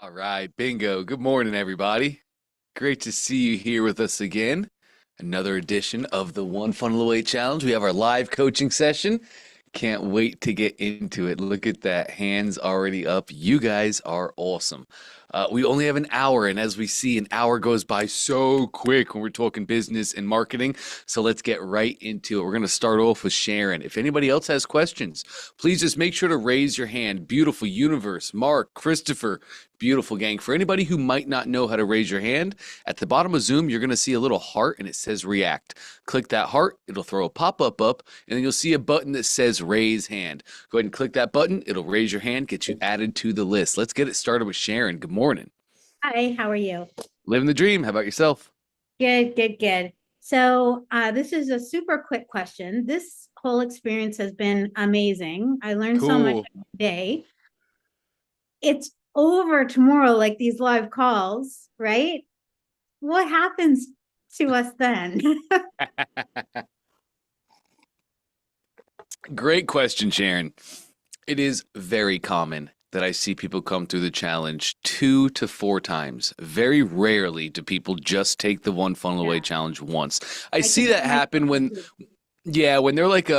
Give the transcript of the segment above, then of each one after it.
All right, bingo. Good morning, everybody. Great to see you here with us again. Another edition of the One Funnel Away Challenge. We have our live coaching session. Can't wait to get into it. Look at that. Hands already up. You guys are awesome. We only have an hour, and as we see, an hour goes by so quick when we're talking business and marketing. So let's get right into it. We're going to start off with Sharon. If anybody else has questions, please just make sure to raise your hand. Beautiful universe, Mark, Christopher, beautiful gang. For anybody who might not know how to raise your hand, at the bottom of Zoom, you're going to see a little heart and it says react. Click that heart, it'll throw a pop-up up, and then you'll see a button that says raise hand. Go ahead and click that button. It'll raise your hand, get you added to the list. Let's get it started with Sharon. Good morning. Hi, how are you? Living the dream. How about yourself? Good, good, good. So, this is a super quick question. This whole experience has been amazing. I learned so much Cool. every day. It's over tomorrow, like these live calls, right? What happens to us then? Great question, Sharon. It is very common that I see people come through the challenge 2 to 4 times. Very rarely do people just take the one funnel away Yeah, challenge once. I I see can that see happen myself when, too. yeah, when they're like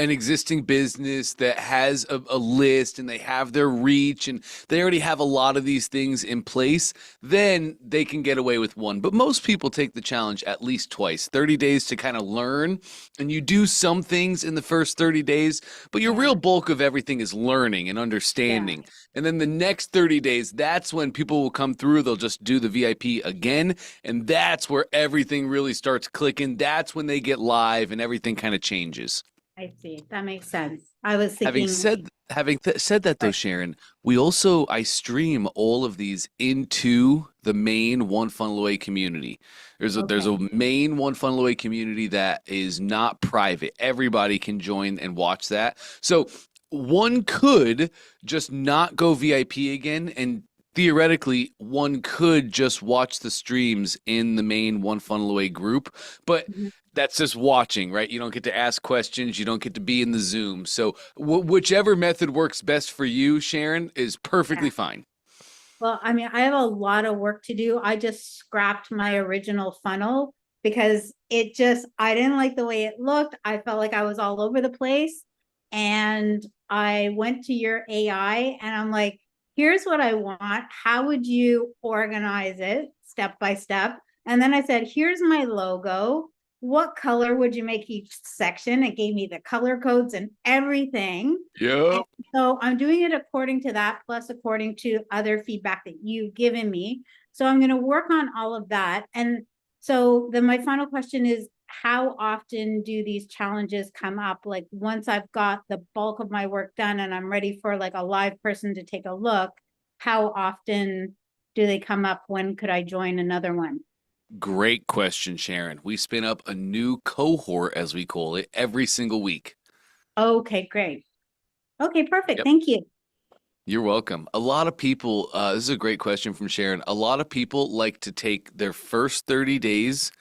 an existing business that has a list and they have their reach and they already have a lot of these things in place, then they can get away with one. But most people take the challenge at least twice, 30 days to kind of learn. And you do some things in the first 30 days, but your Yeah, real bulk of everything is learning and yeah, understanding. And then the next 30 days, that's when people will come through. They'll just do the VIP again. And that's where everything really starts clicking. That's when they get live and everything kind of changes. I see. That makes sense. I was Having thinking, said said that though, right. Sharon, I stream all of these into the main One Funnel Away community. There's a Okay. main One Funnel Away community that is not private. Everybody can join and watch that. So one could just not go VIP again, and theoretically one could just watch the streams in the main One Funnel Away group, but Mhm. that's just watching, right? You don't get to ask questions. You don't get to be in the Zoom. So whichever method works best for you, Sharon, is Yeah. perfectly fine. Well, I mean, I have a lot of work to do. I just scrapped my original funnel because I didn't like the way it looked. I felt like I was all over the place. And I went to your AI and I'm like, here's what I want. How would you organize it step by step? And then I said, here's my logo. What color would you make each section? It gave me the color codes and everything. Yep. So I'm doing it according to that, plus according to other feedback that you've given me. So I'm going to work on all of that. And so then my final question is, how often do these challenges come up? Like once I've got the bulk of my work done and I'm ready for like a live person to take a look, how often do they come up? When could I join another one? Great question, Sharon. We spin up a new cohort, as we call it, every single week. Okay, great. Okay, perfect. Yep. Thank you. You're welcome. A lot of people, this is a great question from Sharon. A lot of people like to take their first 30 days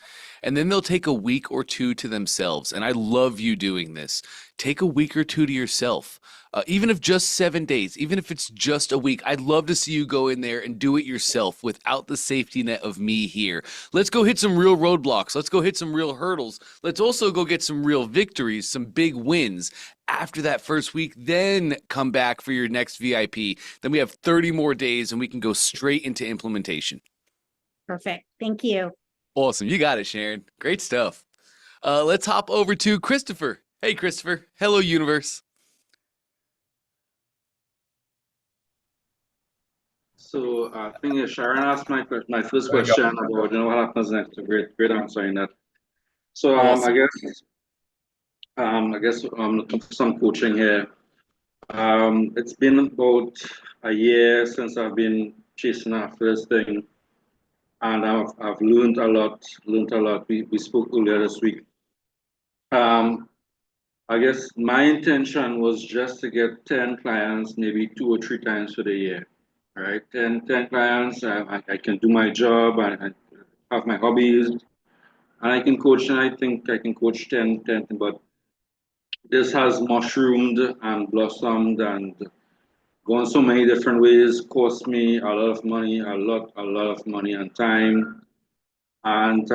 and then they'll take a week or two to themselves. And I love you doing this. Take a week or two to yourself. Even if just 7 days, even if it's just a week, I'd love to see you go in there and do it yourself without the safety net of me here. Let's go hit some real roadblocks. Let's go hit some real hurdles. Let's also go get some real victories, some big wins after that first week, then come back for your next VIP. Then we have 30 more days and we can go straight into implementation. Perfect. Thank you. Awesome. You got it, Sharon. Great stuff. Let's hop over to Christopher. Hey, Christopher. Hello, universe. So I think Sharon asked my first question about what happens next. Great answer in that. So Awesome. I guess I'm looking for some coaching here. It's been about a year since I've been chasing after this thing, and I've learned a lot. Learned a lot. We spoke earlier this week. Um, I guess my intention was just to get 10 clients, maybe 2 or 3 times for the year. All right, 10 clients. I can do my job and have my hobbies, and I can coach. And I think I can coach 10, but this has mushroomed and blossomed and gone so many different ways, cost me a lot of money, a lot of money and time. And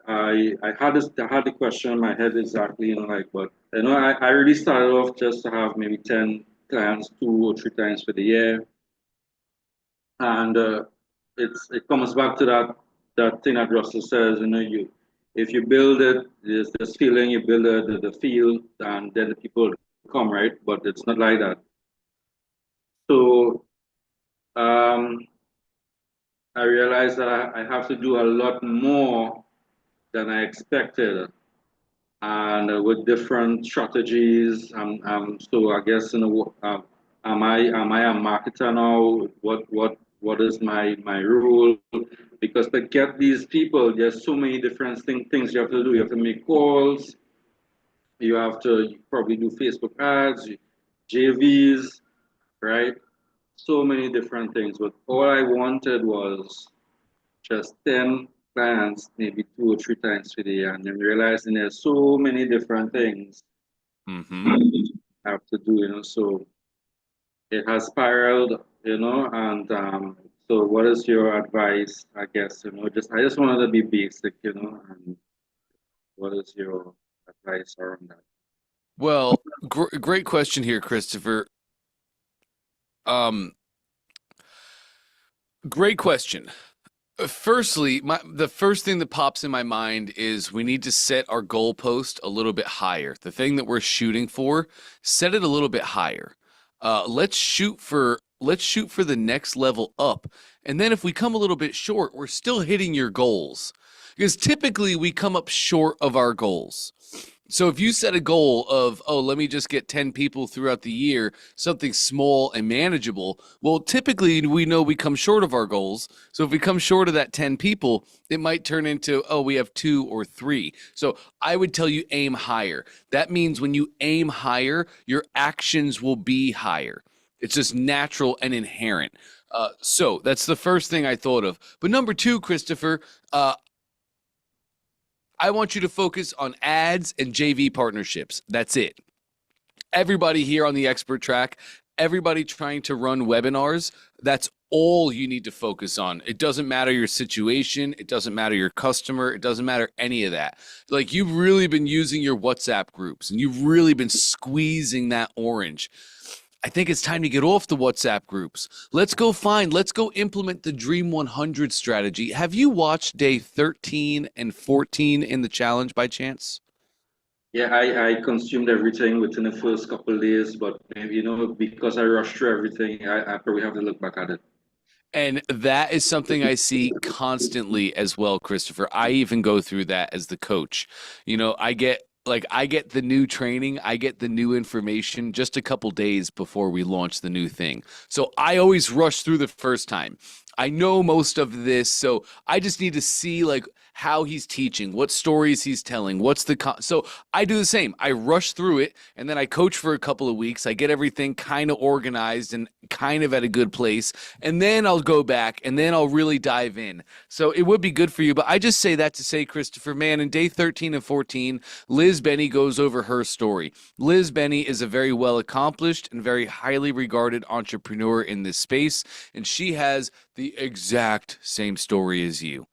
I had the question in my head exactly, like, but I really started off just to have maybe 10 clients 2 or 3 times for the year. And it comes back to that thing that Russell says, if you build it, there's this feeling, you build the field, and then the people come, right? But it's not like that. So um, I realized that I have to do a lot more than I expected, and with different strategies. So I guess am I a marketer now? What is my role? Because to get these people, there's so many different things you have to do. You have to make calls. You have to probably do Facebook ads, JVs, right? So many different things. But all I wanted was just 10 clients, maybe 2 or 3 times for the year, and then realizing there's so many different things Mm-hmm. I have to do, so it has spiraled, and so what is your advice, I guess, I just wanted to be basic, and what is your advice around that? Well, great question here, Christopher. Um, Great question. Firstly, the first thing that pops in my mind is we need to set our goalpost a little bit higher. The thing that we're shooting for, set it a little bit higher. Let's shoot for the next level up. And then if we come a little bit short, we're still hitting your goals. Because typically we come up short of our goals. So if you set a goal of, oh, let me just get 10 people throughout the year, something small and manageable, well, typically we know we come short of our goals. So if we come short of that 10 people, it might turn into, oh, we have 2 or 3. So I would tell you aim higher. That means when you aim higher, your actions will be higher. It's just natural and inherent. So that's the first thing I thought of. But number 2, Christopher, I want you to focus on ads and JV partnerships. That's it. Everybody here on the expert track, everybody trying to run webinars, that's all you need to focus on. It doesn't matter your situation. It doesn't matter your customer. It doesn't matter any of that. Like, you've really been using your WhatsApp groups and you've really been squeezing that orange. I think it's time to get off the WhatsApp groups. Let's go implement the Dream 100 strategy. Have you watched day 13 and 14 in the challenge by chance? Yeah, I consumed everything within the first couple of days, but maybe, because I rushed through everything, I probably have to look back at it. And that is something I see constantly as well, Christopher. I even go through that as the coach. I get the new training, I get the new information just a couple days before we launch the new thing. So I always rush through the first time. I know most of this, so I just need to see how he's teaching, what stories he's telling, so I do the same. I rush through it and then I coach for a couple of weeks. I get everything kind of organized and kind of at a good place, and then I'll go back and then I'll really dive in. So it would be good for you, but I just say that to say, Christopher, man, in day 13 and 14, Liz Benny goes over her story. Liz Benny is a very well accomplished and very highly regarded entrepreneur in this space, and she has the exact same story as you.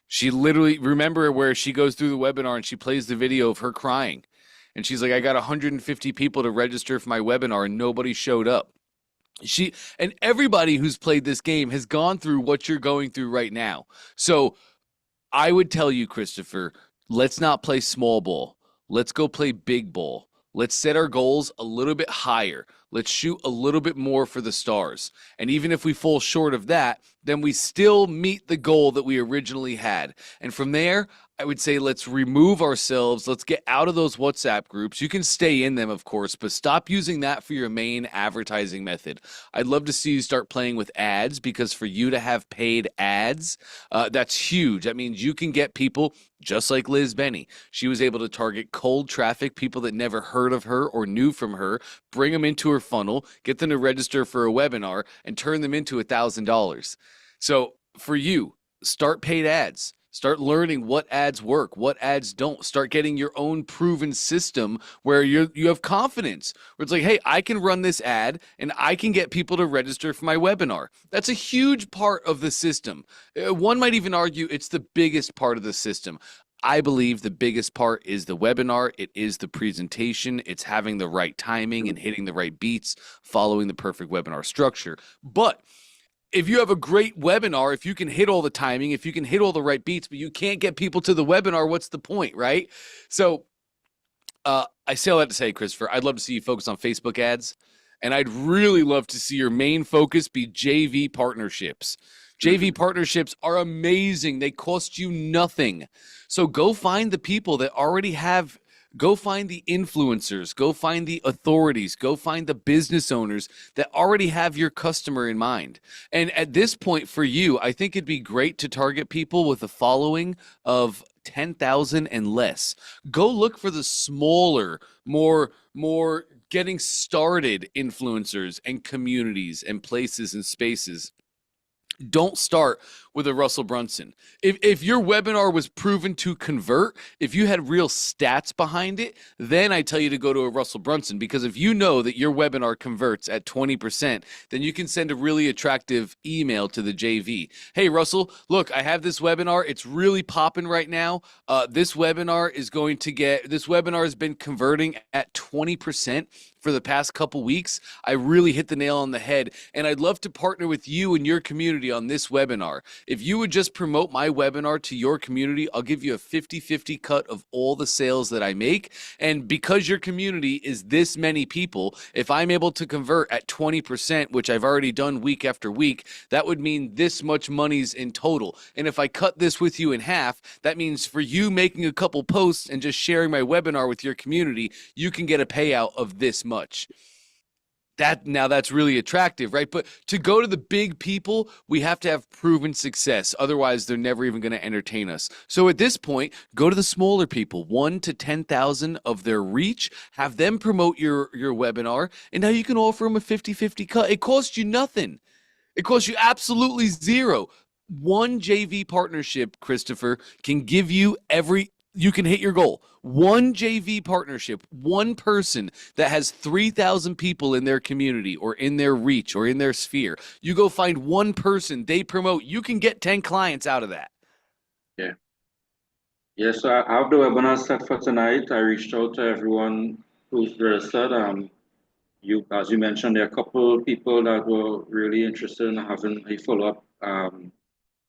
She literally, remember where she goes through the webinar and she plays the video of her crying. And she's like, I got 150 people to register for my webinar and nobody showed up. And everybody who's played this game has gone through what you're going through right now. So I would tell you, Christopher, let's not play small ball. Let's go play big ball. Let's set our goals a little bit higher. Let's shoot a little bit more for the stars. And even if we fall short of that, then we still meet the goal that we originally had. And from there, I would say let's remove ourselves. Let's get out of those WhatsApp groups. You can stay in them, of course, but stop using that for your main advertising method. I'd love to see you start playing with ads, because for you to have paid ads, that's huge. That means you can get people just like Liz Benny. She was able to target cold traffic, people that never heard of her or knew from her, bring them into her funnel, get them to register for a webinar, and turn them into $1,000. So for you, start paid ads. Start learning what ads work, what ads don't. Start getting your own proven system where you have confidence. Where it's like, hey, I can run this ad and I can get people to register for my webinar. That's a huge part of the system. One might even argue it's the biggest part of the system. I believe the biggest part is the webinar. It is the presentation. It's having the right timing and hitting the right beats, following the perfect webinar structure. But if you have a great webinar, if you can hit all the timing, if you can hit all the right beats, but you can't get people to the webinar, what's the point, right? So I say all that to say, Christopher, I'd love to see you focus on Facebook ads, and I'd really love to see your main focus be JV partnerships. JV partnerships are amazing. They cost you nothing. So go find the people that already have, go find the influencers, go find the authorities, go find the business owners that already have your customer in mind. And at this point for you, I think it'd be great to target people with a following of 10,000 and less. Go look for the smaller, more getting started influencers and communities and places and spaces. Don't start with a Russell Brunson. If your webinar was proven to convert, if you had real stats behind it, then I tell you to go to a Russell Brunson, because if you know that your webinar converts at 20%, then you can send a really attractive email to the JV. Hey, Russell, look, I have this webinar. It's really popping right now. This webinar has been converting at 20% for the past couple weeks. I really hit the nail on the head, and I'd love to partner with you and your community on this webinar. If you would just promote my webinar to your community, I'll give you a 50-50 cut of all the sales that I make. And because your community is this many people, if I'm able to convert at 20%, which I've already done week after week, that would mean this much money's in total. And if I cut this with you in half, that means for you making a couple posts and just sharing my webinar with your community, you can get a payout of this much. That's really attractive, right? But to go to the big people, we have to have proven success. Otherwise, they're never even going to entertain us. So at this point, go to the smaller people, 1 to 10,000 of their reach, have them promote your webinar, and now you can offer them a 50-50 cut. It costs you nothing. It costs you absolutely zero. One JV partnership, Christopher, can give you you can hit your goal. One JV partnership, one person that has 3,000 people in their community or in their reach or in their sphere. You go find one person, they promote, you can get 10 clients out of that. Yeah. Yes, I have the webinar set for tonight. I reached out to everyone who's registered. As you mentioned, there are a couple of people that were really interested in having a follow-up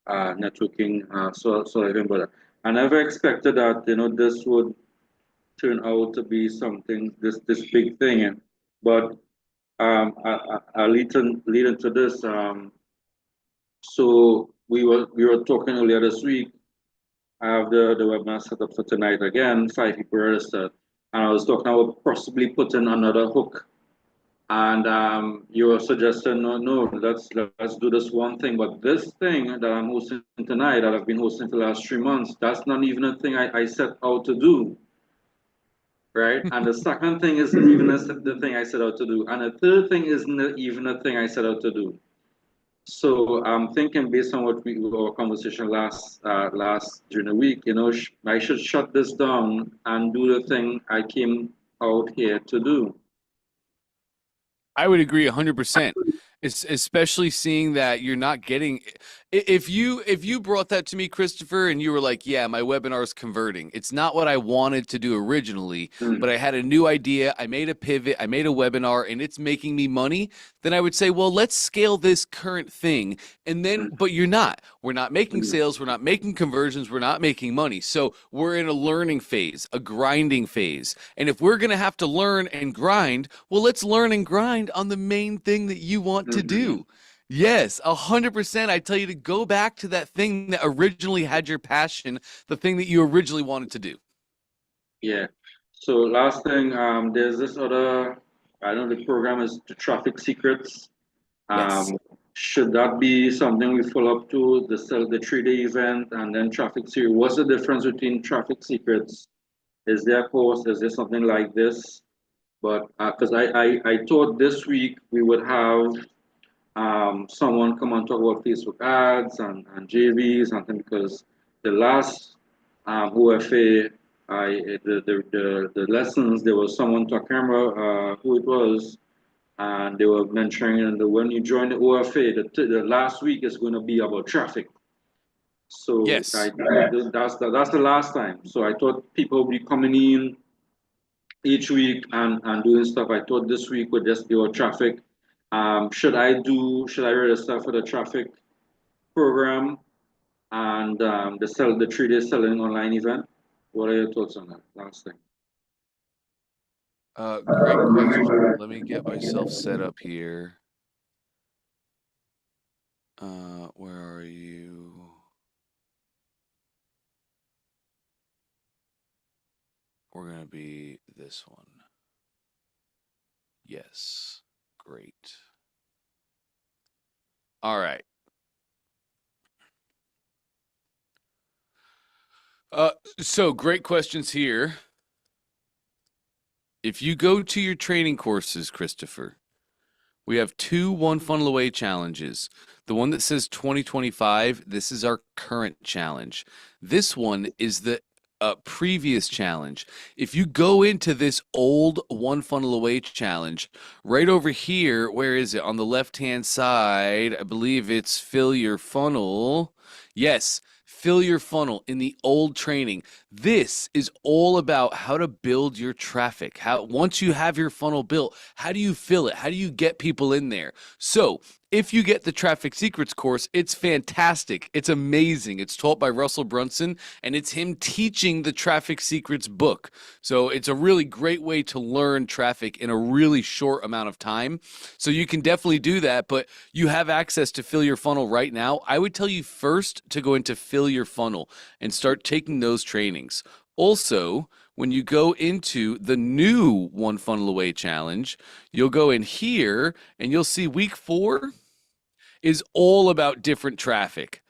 networking but I never expected that this would turn out to be something this big thing. But I lead into this. So we were talking earlier this week. I have the webinar set up for tonight again. 5 people registered, and I was talking about possibly putting another hook. And you were suggesting, no, let's do this one thing. But this thing that I'm hosting tonight, that I've been hosting for the last 3 months, that's not even a thing I set out to do, right? And the second thing isn't even the thing I set out to do, and the third thing isn't even a thing I set out to do. So I'm thinking, based on our conversation last during the week, I should shut this down and do the thing I came out here to do. I would agree 100%. Especially seeing that you're not getting, if you brought that to me, Christopher, and you were like, yeah, my webinar is converting. It's not what I wanted to do originally, but I had a new idea. I made a pivot. I made a webinar and it's making me money. Then I would say, well, let's scale this current thing. And then, but we're not making sales. We're not making conversions. We're not making money. So we're in a learning phase, a grinding phase. And if we're going to have to learn and grind, well, let's learn and grind on the main thing that you want to do. Yes, 100%. I tell you to go back to that thing that originally had your passion, the thing that you originally wanted to do. Yeah. So last thing, there's this other, I know the program is the Traffic Secrets. Yes. Should that be something we follow up to, the 3-day event and then Traffic Secrets? What's the difference between Traffic Secrets? Is there a course? Is there something like this? But because I thought this week we would have someone come and talk about Facebook ads and JVs and things, because the last OFA, the lessons, there was someone to a camera, who it was, and they were mentioning that when you join the OFA, the last week is going to be about traffic. So Yes. that's the last time. So I thought people would be coming in each week and doing stuff. I thought this week would just be about traffic. Should I register for the traffic program and the 3-day selling online event? What are your thoughts on that? Last thing. Great question. Let me get myself set up here. Where are you? We're going to be this one. Yes. Great. All right. So great questions here. If you go to your training courses, Christopher, we have 2 One Funnel Away challenges. The one that says 2025, this is our current challenge. This one is the previous challenge. If you go into this old One Funnel Away challenge, right over here, where is it? On the left-hand side, I believe it's fill your funnel. Yes, fill your funnel in the old training. This is all about how to build your traffic. Once you have your funnel built, how do you fill it? How do you get people in there? So if you get the Traffic Secrets course, it's fantastic. It's amazing. It's taught by Russell Brunson, and it's him teaching the Traffic Secrets book. So it's a really great way to learn traffic in a really short amount of time. So you can definitely do that, but you have access to Fill Your Funnel right now. I would tell you first to go into Fill Your Funnel and start taking those trainings. Also, when you go into the new One Funnel Away challenge, you'll go in here and you'll see week 4 is all about different traffic.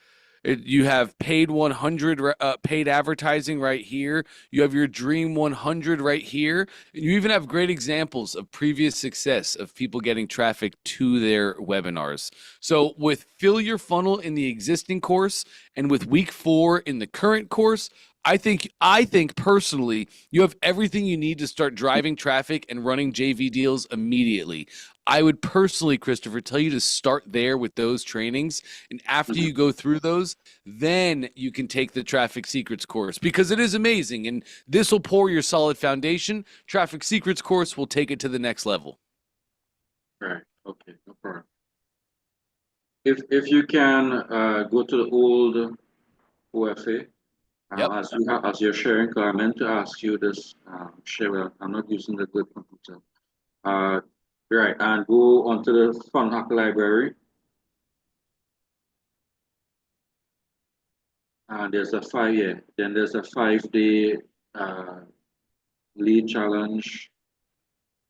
You have paid 100 paid advertising right here. You have your dream 100 right here. And you even have great examples of previous success of people getting traffic to their webinars. So with Fill Your Funnel in the existing course and with week 4 in the current course, I think personally, you have everything you need to start driving traffic and running JV deals immediately. I would personally, Christopher, tell you to start there with those trainings. And after you go through those, then you can take the Traffic Secrets course because it is amazing. And this will pour your solid foundation. Traffic Secrets course will take it to the next level. Right. Okay. No problem. If you can go to the old OFA, Yep. as you're sharing, 'cause I meant to ask you this, share. I'm not using the good computer. Right, and go onto the Fun Hack Library. And there's a 5-year, then there's a 5-day lead challenge.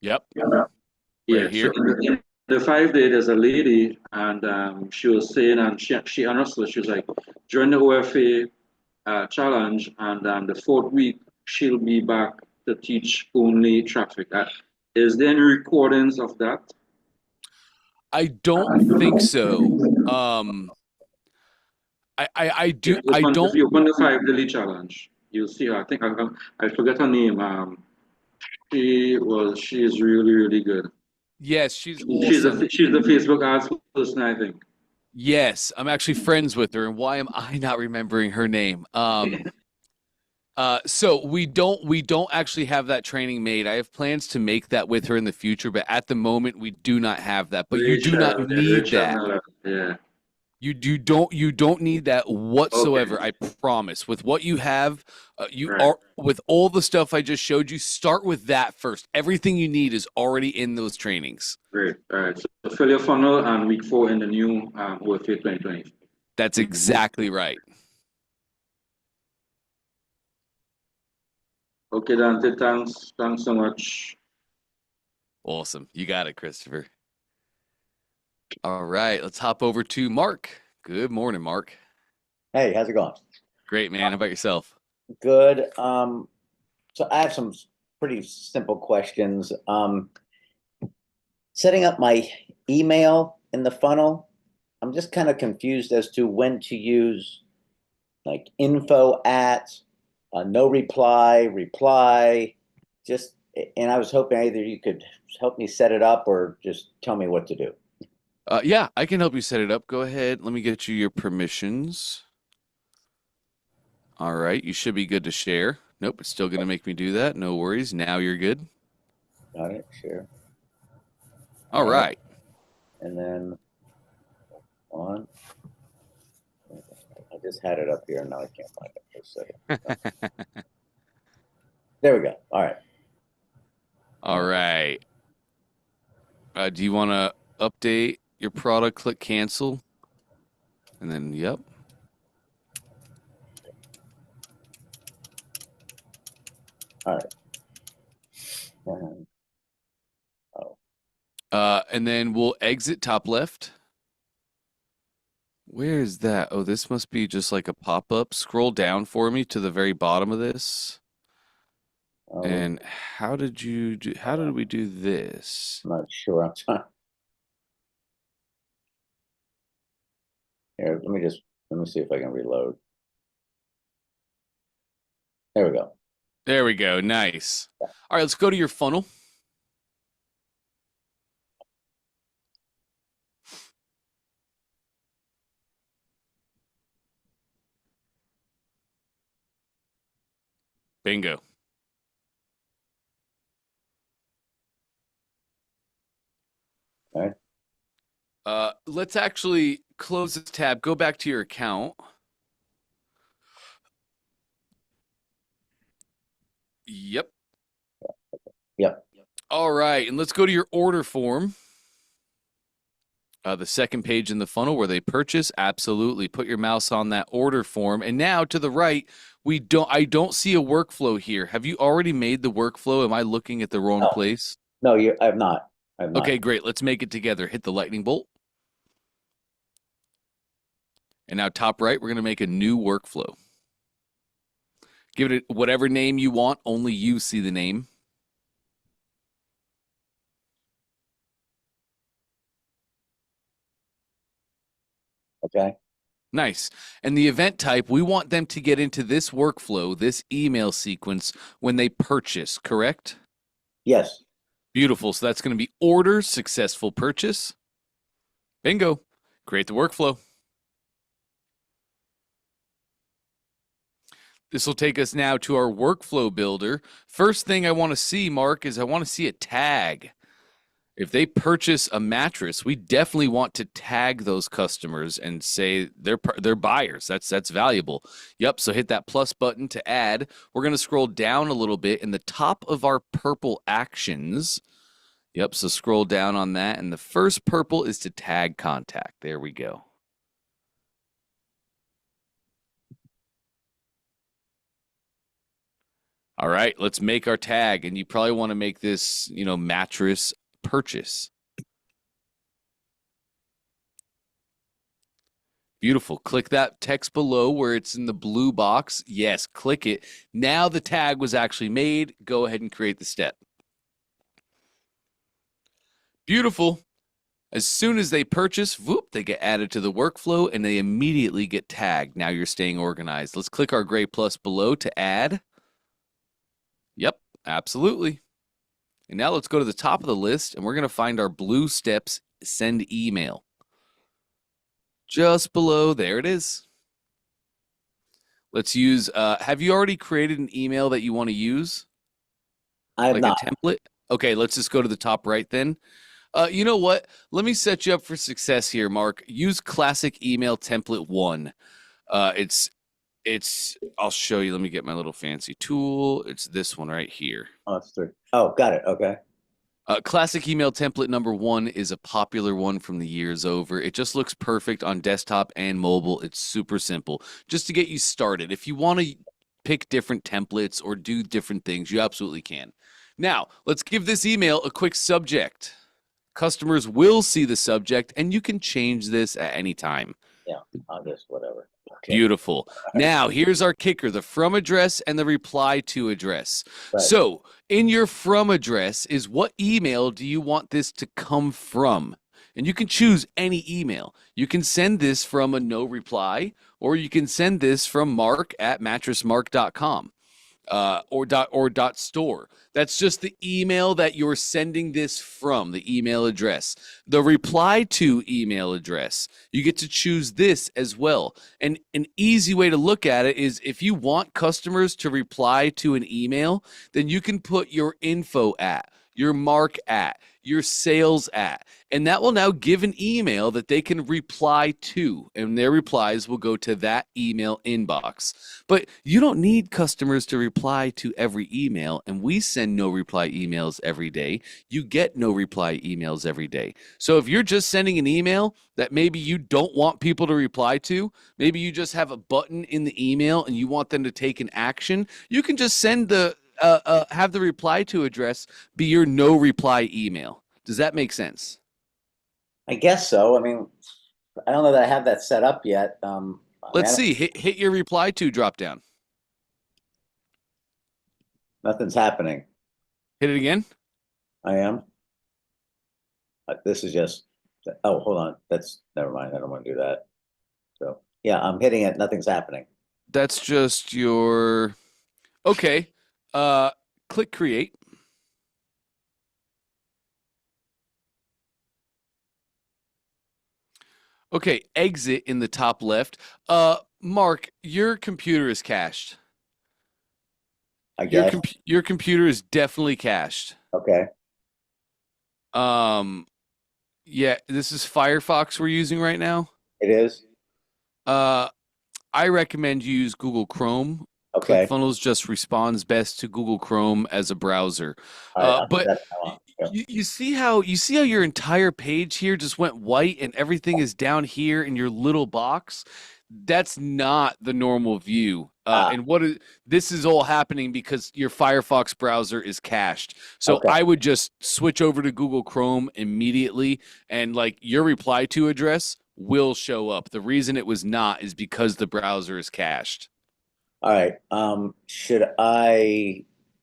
Yep. Yeah, Right here. so in the 5-day, there's a lady, and she was saying, and she honestly, she was like, during the OFA challenge, and the 4th week, she'll be back to teach only traffic. Is there any recordings of that? I don't think so. I do. I don't. If you open the 5-day challenge, you'll see her. I think I forget her name. She is really good. Yes, she's awesome. She's the Facebook ads person, I think. Yes, I'm actually friends with her, and why am I not remembering her name? So we don't actually have that training made. I have plans to make that with her in the future, but at the moment we do not have that. But you do not need that. Yeah. You don't need that whatsoever. Okay. I promise. With what you have, are with all the stuff I just showed you. Start with that first. Everything you need is already in those trainings. Great. All right. So fill your funnel and week 4 in the new OFA 2020. That's exactly right. Okay, Dante. Thanks so much. Awesome. You got it, Christopher. All right, let's hop over to Mark. Good morning, Mark. Hey, how's it going? Great, man. How about yourself? Good. So I have some pretty simple questions. Setting up my email in the funnel, I'm just kind of confused as to when to use like info at, no reply, just, and I was hoping either you could help me set it up or just tell me what to do. Yeah, I can help you set it up. Go ahead. Let me get you your permissions. All right, you should be good to share. Nope, it's still going to make me do that. No worries. Now you're good. Got it, share. All right. And then on. I just had it up here and now I can't find it for a second. There we go. All right. All right. Do you want to update your product? Click cancel. And then, yep. All right. And then we'll exit top left. Where is that? Oh, this must be just like a pop-up. Scroll down for me to the very bottom of this. And how did we do this? I'm not sure. I'm trying. Here, let me see if I can reload. There we go. There we go. Nice. All right, let's go to your funnel. Bingo. All right. Let's actually close this tab. Go back to your account. Yep. Yep. All right, and let's go to your order form. The second page in the funnel where they purchase. Absolutely. Put your mouse on that order form. And now to the right, I don't see a workflow here. Have you already made the workflow? Am I looking at the wrong place? No, I have not. Okay, great. Let's make it together. Hit the lightning bolt. And now top right, we're going to make a new workflow. Give it whatever name you want. Only you see the name. Okay. Nice. And the event type, we want them to get into this workflow, this email sequence when they purchase, correct? Yes. Beautiful. So that's going to be order, successful purchase. Bingo. Create the workflow. This will take us now to our workflow builder. First thing I want to see, Mark, is I want to see a tag. If they purchase a mattress, we definitely want to tag those customers and say they're buyers. That's valuable. Yep, so hit that plus button to add. We're going to scroll down a little bit in the top of our purple actions. Yep, so scroll down on that, and the first purple is to tag contact. There we go. All right, let's make our tag, and you probably want to make this, mattress purchase. Beautiful. Click that text below where it's in the blue box. Yes, click it. Now the tag was actually made. Go ahead and create the step. Beautiful. As soon as they purchase, whoop, they get added to the workflow and they immediately get tagged. Now you're staying organized. Let's click our gray plus below to add. Yep, absolutely. And now let's go to the top of the list and we're going to find our blue steps, send email. Just below, there it is. Let's use, have you already created an email that you want to use? I have not. A template? Okay, let's just go to the top right then. You know what? Let me set you up for success here, Mark. Use classic email template 1. I'll show you. Let me get my little fancy tool. It's this one right here. Oh, that's 3. Oh, got it. Okay. Classic email template number 1 is a popular one from the years over. It just looks perfect on desktop and mobile. It's super simple. Just to get you started. If you want to pick different templates or do different things, you absolutely can. Now, let's give this email a quick subject. Customers will see the subject, and you can change this at any time. Yeah, I'll just whatever. Okay. Beautiful. Now, here's our kicker, the from address and the reply to address. Right. So, in your from address is what email do you want this to come from? and you can choose any email. You can send this from a no reply, or you can send this from mark@mattressmark.com. Or dot store. That's just the email that you're sending this from, the email address. The reply to email address, you get to choose this as well. And an easy way to look at it is if you want customers to reply to an email, then you can put your info at, your mark at, your sales at, and that will now give an email that they can reply to, and their replies will go to that email inbox. But you don't need customers to reply to every email, and we send no reply emails every day. You get no reply emails every day. So if you're just sending an email that maybe you don't want people to reply to, maybe you just have a button in the email and you want them to take an action, you can just send have the reply to address be your no reply email. Does that make sense? I guess so. I mean, I don't know that I have that set up yet. Let's see. Hit your reply to drop down. Nothing's happening. Hit it again. I am. This is just. Oh, hold on. That's never mind. I don't want to do that. So yeah, I'm hitting it. Nothing's happening. That's just your. Okay. Click create. Okay, exit in the top left. Mark, your computer is cached. I guess. Your computer is definitely cached. Okay. Yeah, this is Firefox we're using right now. It is. I recommend you use Google Chrome. Okay. ClickFunnels just responds best to Google Chrome as a browser. But you see how your entire page here just went white and everything is down here in your little box? That's not the normal view. This is all happening because your Firefox browser is cached. So Okay. I would just switch over to Google Chrome immediately, and like your reply to address will show up. The reason it was not is because the browser is cached. All right.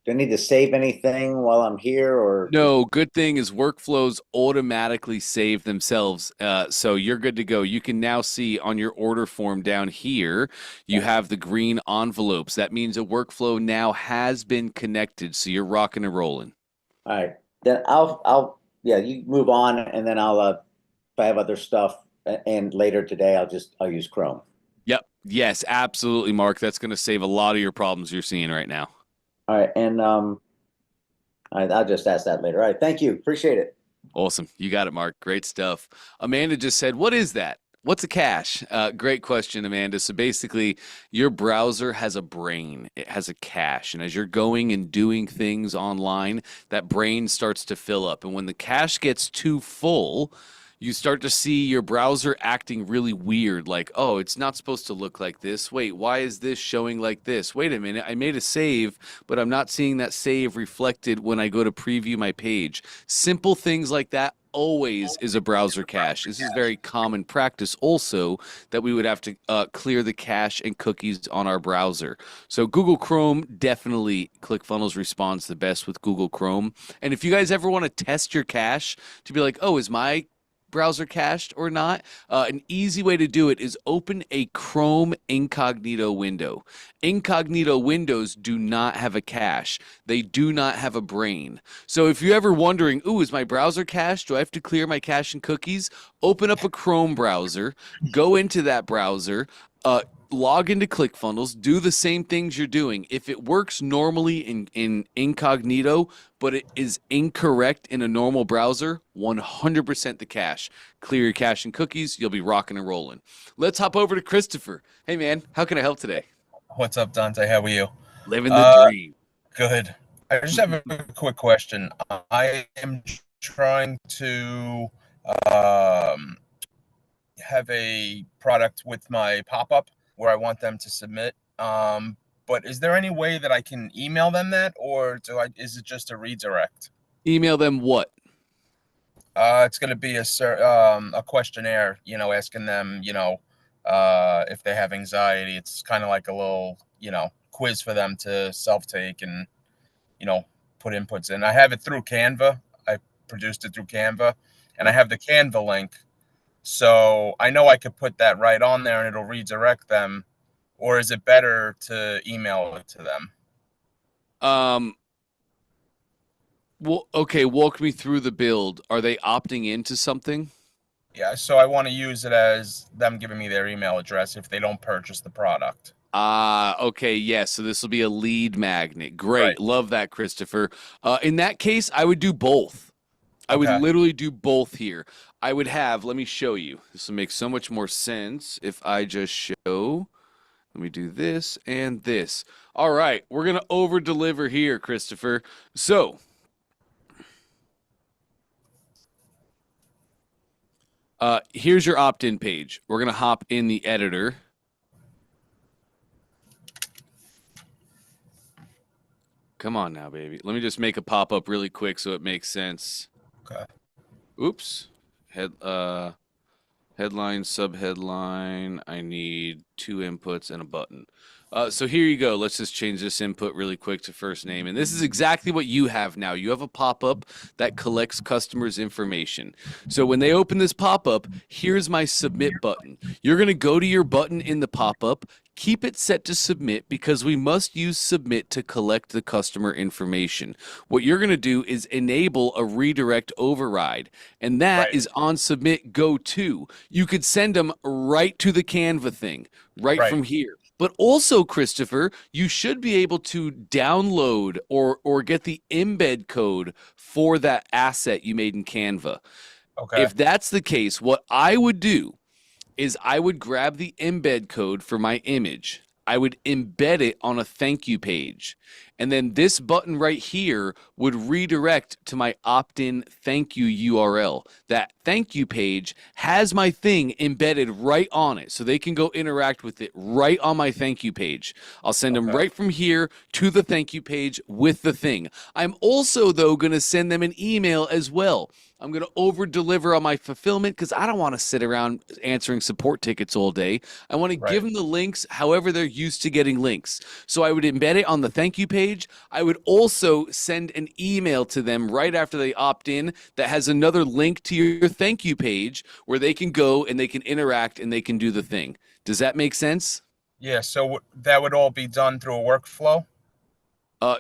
Do I need to save anything while I'm here, or No, good thing is workflows automatically save themselves. So you're good to go. You can now see on your order form down here, you have the green envelopes. That means a workflow now has been connected. So you're rocking and rolling. All right. Then yeah, you move on, and then if I have other stuff, and later today, I'll use Chrome. Yep. Yes, absolutely, Mark. That's going to save a lot of your problems you're seeing right now. All right. And I'll just ask that later. All right. Thank you. Appreciate it. Awesome. You got it, Mark. Great stuff. Amanda just said, what is that? What's a cache? Great question, Amanda. So basically, your browser has a brain. It has a cache. And as you're going and doing things online, that brain starts to fill up. And when the cache gets too full, you start to see your browser acting really weird, like, oh, it's not supposed to look like this. Wait, why is this showing like this? Wait a minute, I made a save, but I'm not seeing that save reflected when I go to preview my page. Simple things like that always is a browser cache. This is very common practice also that we would have to clear the cache and cookies on our browser. So Google Chrome, definitely ClickFunnels responds the best with Google Chrome. And if you guys ever want to test your cache to be like, oh, is my browser cached or not, an easy way to do it is open a Chrome incognito window. Incognito windows do not have a cache. They do not have a brain. So if you're ever wondering, ooh, is my browser cached? Do I have to clear my cache and cookies? Open up a Chrome browser, go into that browser, log into ClickFunnels, do the same things you're doing. If it works normally in incognito, but it is incorrect in a normal browser, 100% the cache. Clear your cache and cookies, you'll be rocking and rolling. Let's hop over to Christopher. Hey, man, how can I help today? What's up, Dante? How are you? Living the dream. Good. I just have a quick question. I am trying to have a product with my pop-up where I want them to submit. But is there any way that I can email them that, or is it just a redirect? Email them what? It's going to be a questionnaire, asking them, if they have anxiety. It's kind of like a little, quiz for them to self-take and, put inputs in. I have it through Canva. I produced it through Canva, and I have the Canva link. So I know I could put that right on there and it'll redirect them. Or is it better to email it to them? Well, okay, walk me through the build. Are they opting into something? Yeah, so I want to use it as them giving me their email address if they don't purchase the product. Okay, yes. So this will be a lead magnet. Great. Right. Love that, Christopher. In that case, I would do both. I would Okay. literally do both here. I would have, let me show you. This will make so much more sense if I just show. Let me do this and this. All right, we're going to over deliver here, Christopher. So, here's your opt-in page. We're going to hop in the editor. Come on now, baby. Let me just make a pop-up really quick so it makes sense. Okay. Oops. Headline, subheadline. I need 2 inputs and a button. So here you go. Let's just change this input really quick to first name. And this is exactly what you have now. You have a pop-up that collects customers' information. So when they open this pop-up, here's my submit button. You're going to go to your button in the pop-up, keep it set to submit because we must use submit to collect the customer information. What you're going to do is enable a redirect override, and that is on submit go to. You could send them right to the Canva thing, right from here. But also, Christopher, you should be able to download or get the embed code for that asset you made in Canva. Okay. If that's the case, what I would do is I would grab the embed code for my image. I would embed it on a thank you page. And then this button right here would redirect to my opt-in thank you URL. That thank you page has my thing embedded right on it, so they can go interact with it right on my thank you page. I'll send them right from here to the thank you page with the thing. I'm also, though, going to send them an email as well. I'm going to over deliver on my fulfillment because I don't want to sit around answering support tickets all day. I want to give them the links however they're used to getting links. So I would embed it on the thank you page. I would also send an email to them right after they opt in that has another link to your thank you page where they can go and they can interact and they can do the thing. Does that make sense? Yeah, so that would all be done through a workflow?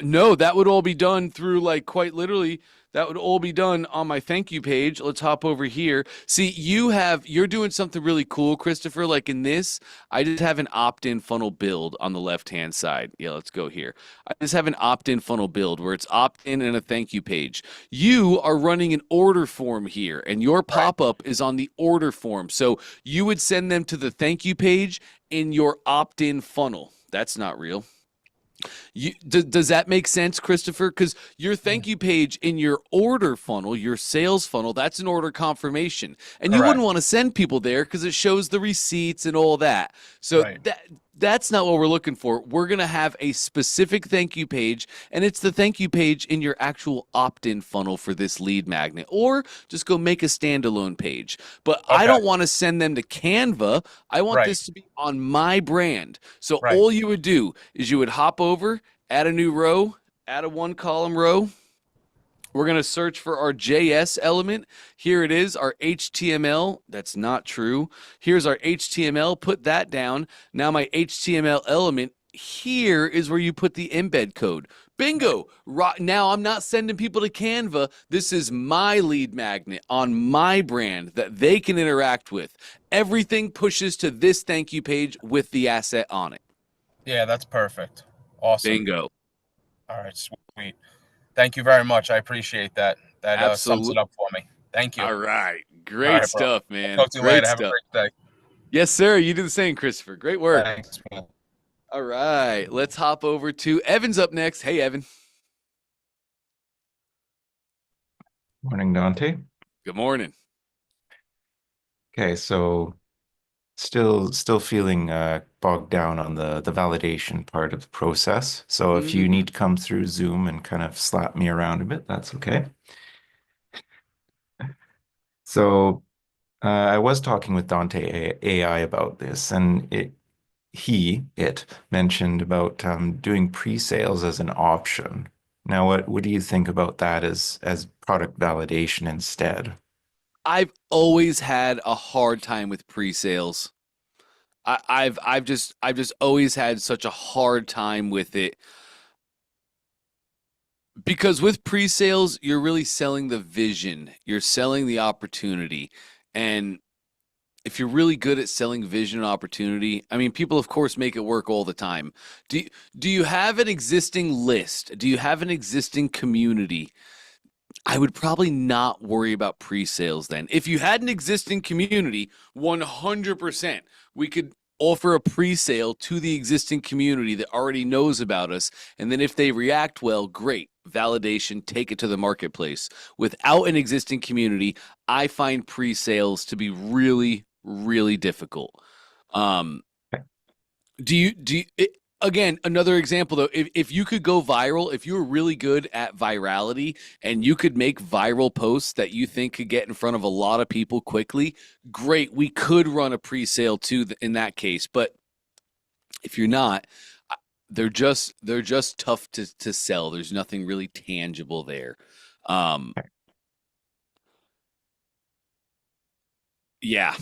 No, that would all be done through, like, quite literally, that would all be done on my thank you page. Let's hop over here. See, you're doing something really cool, Christopher. Like in this, I just have an opt-in funnel build on the left-hand side. Yeah, let's go here. I just have an opt-in funnel build where it's opt-in and a thank you page. You are running an order form here, and your pop-up is on the order form. So you would send them to the thank you page in your opt-in funnel. That's not real. Does that make sense, Christopher? Because your thank you page in your order funnel, your sales funnel, that's an order confirmation. And you wouldn't want to send people there because it shows the receipts and all that. So that's not what we're looking for. We're going to have a specific thank you page, and it's the thank you page in your actual opt-in funnel for this lead magnet. Or just go make a standalone page. But I don't want to send them to Canva. I want this to be on my brand. So all you would do is you would hop over, add a new row, add a 1-column row. We're going to search for our JS element. Here it is, our HTML. That's not true. Here's our HTML. Put that down. Now my HTML element, here is where you put the embed code. Bingo. Now I'm not sending people to Canva. This is my lead magnet on my brand that they can interact with. Everything pushes to this thank you page with the asset on it. Yeah, that's perfect. Awesome. Bingo. All right, sweet. Thank you very much. I appreciate that. That sums it up for me. Thank you. All right. Great stuff, man. Talk to you later. Have a great day. Yes, sir. You do the same, Christopher. Great work. Thanks, man. All right. Let's hop over to Evan's up next. Hey, Evan. Morning, Dante. Good morning. Okay, so still feeling bogged down on the validation part of the process. So if you need to come through Zoom and kind of slap me around a bit, that's okay. So I was talking with Dante AI about this, and it mentioned about doing pre-sales as an option. Now, what do you think about that as product validation instead? I've always had a hard time with pre-sales. I've just always had such a hard time with it because with pre-sales, you're really selling the vision, you're selling the opportunity, and if you're really good at selling vision and opportunity, I mean, people of course make it work all the time. Do you, do you have an existing list? Do you have an existing community? I would probably not worry about pre-sales then. If you had an existing community, 100%, we could offer a pre-sale to the existing community that already knows about us. And then if they react well, great. Validation, take it to the marketplace. Without an existing community, I find pre-sales to be really, really difficult. Um, again, another example though, if you could go viral, if you were really good at virality and you could make viral posts that you think could get in front of a lot of people quickly, great. We could run a pre-sale too in that case. But if you're not, they're just tough to sell. There's nothing really tangible there. Um, yeah.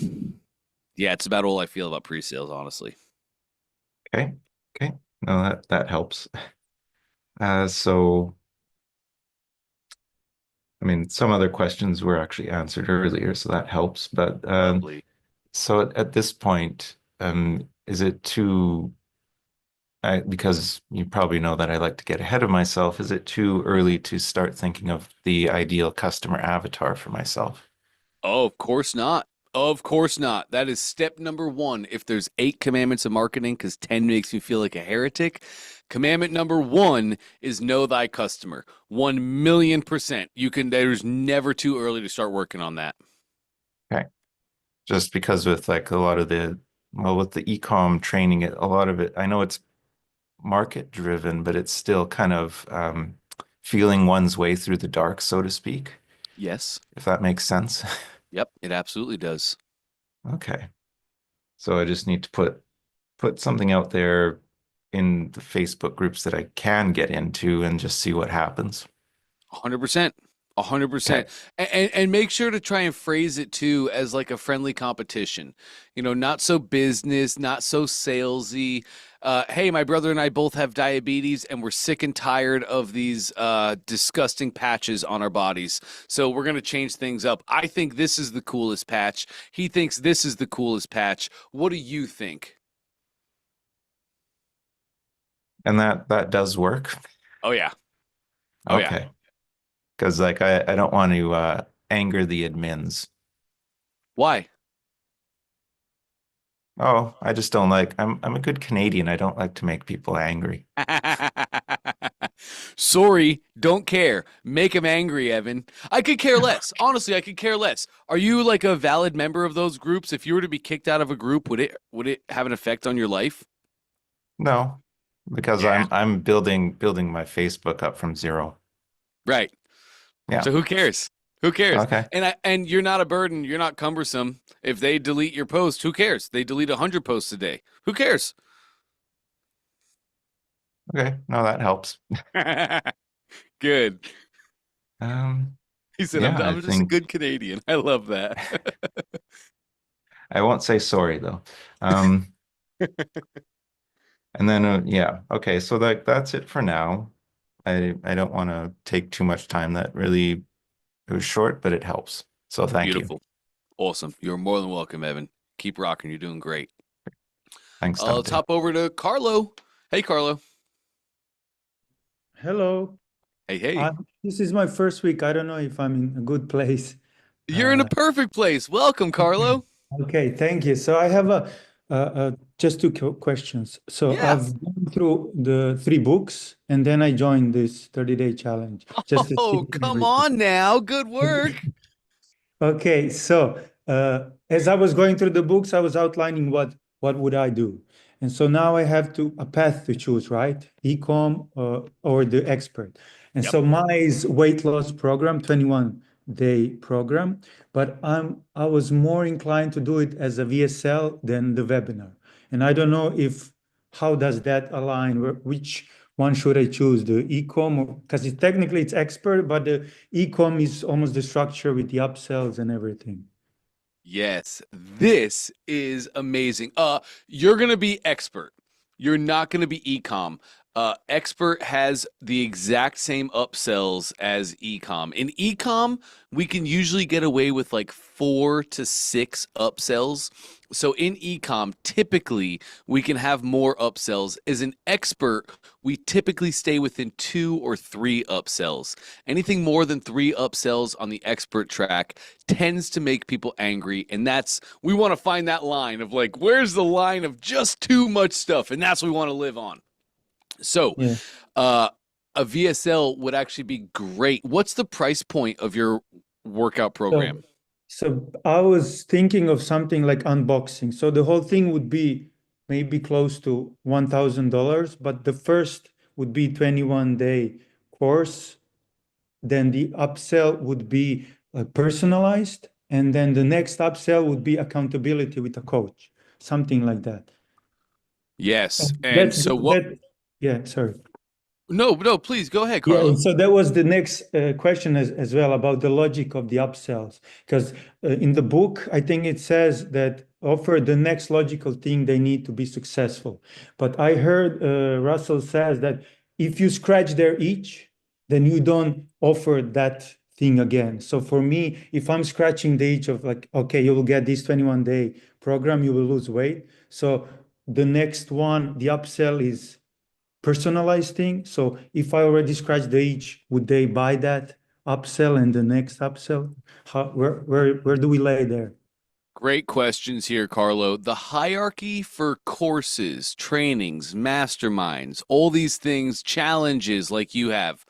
Yeah, it's about all I feel about pre-sales, honestly. Okay. Okay. No, that helps. So, I mean, some other questions were actually answered earlier, so that helps. But Lovely. so at this point, is it too, because you probably know that I like to get ahead of myself, is it too early to start thinking of the ideal customer avatar for myself? Oh, of course not. Of course not. That is step number one. If there's 8 commandments of marketing, because 10 makes me feel like a heretic, commandment number one is know thy customer. 1,000,000%. There's never too early to start working on that. Okay. Just because with like a lot of with the e-com training, a lot of it, I know it's market driven, but it's still kind of feeling one's way through the dark, so to speak, Yes. if that makes sense. Yep, it absolutely does. Okay. So I just need to put something out there in the Facebook groups that I can get into and just see what happens. 100%. 100%. Okay. And make sure to try and phrase it too as like a friendly competition. Not so business, not so salesy. Hey, my brother and I both have diabetes and we're sick and tired of these disgusting patches on our bodies. So we're going to change things up. I think this is the coolest patch. He thinks this is the coolest patch. What do you think? And that does work. Oh, yeah. Oh, yeah. Okay. Because like I don't want to anger the admins. Why? Oh, I just don't like I'm a good Canadian. I don't like to make people angry. Sorry, don't care. Make him angry, Evan. I could care less. Honestly, I could care less. Are you like a valid member of those groups? If you were to be kicked out of a group, would it have an effect on your life? No, because Yeah. I'm building my Facebook up from zero. Right. Yeah. So who cares? Who cares? Okay. And you're not a burden. You're not cumbersome. If they delete your post, who cares? They delete 100 posts a day. Who cares? Okay. No, that helps. Good. Yeah, He said, I'm I just a think good Canadian. I love that. I won't say sorry though. Um, and then yeah, okay, so that's it for now. I don't want to take too much time. That really it was short, but it helps. So thank you. Beautiful. Awesome. You're more than welcome, Evan. Keep rocking. You're doing great. Thanks, Let's Dante. hop over to Carlo. Hey, Carlo. Hello. Hey. This is my first week. I don't know if I'm in a good place. You're in a Uh, perfect place. Welcome, Carlo. okay, thank you. So I have just two questions. So Yeah. I've gone through the 3 books and then I joined this 30-day challenge just to Oh, see come everything. on now. Good work. Okay, so as I was going through the books, I was outlining what would I do, and so now I have a path to choose, right? Ecom or the expert, and Yep. so my is weight loss program, 21-day program, but I was more inclined to do it as a VSL than the webinar, and I don't know if how does that align? one should I choose? The ecom, because technically it's expert, but the ecom is almost the structure with the upsells and everything. Yes, this is amazing. You're gonna be expert. You're not gonna be ecom. Expert has the exact same upsells as ecom. In ecom, we can usually get away with like 4 to 6 upsells. So in ecom, typically we can have more upsells. As an expert, we typically stay within 2 or 3 upsells. Anything more than 3 upsells on the expert track tends to make people angry, and we want to find that line of like, where's the line of just too much stuff, and that's what we want to live on. So Yeah. a VSL would actually be great. What's the price point of your workout program? So I was thinking of something like unboxing. So the whole thing would be maybe close to $1,000, but the first would be 21-day course. Then the upsell would be personalized, and then the next upsell would be accountability with a coach, something like that. Yes. And so what? Yeah, sorry. No, please go ahead, Yeah, Carlo. and so that was the next question as well about the logic of the upsells. Because in the book, I think it says that offer the next logical thing they need to be successful. But I heard Russell says that if you scratch their itch, then you don't offer that thing again. So for me, if I'm scratching the itch of like, okay, you will get this 21-day program, you will lose weight. So the next one, the upsell is personalized thing. So if I already scratched the itch, would they buy that upsell and the next upsell? Where do we lay there? Great questions here, Carlo. The hierarchy for courses, trainings, masterminds, all these things, challenges like you have,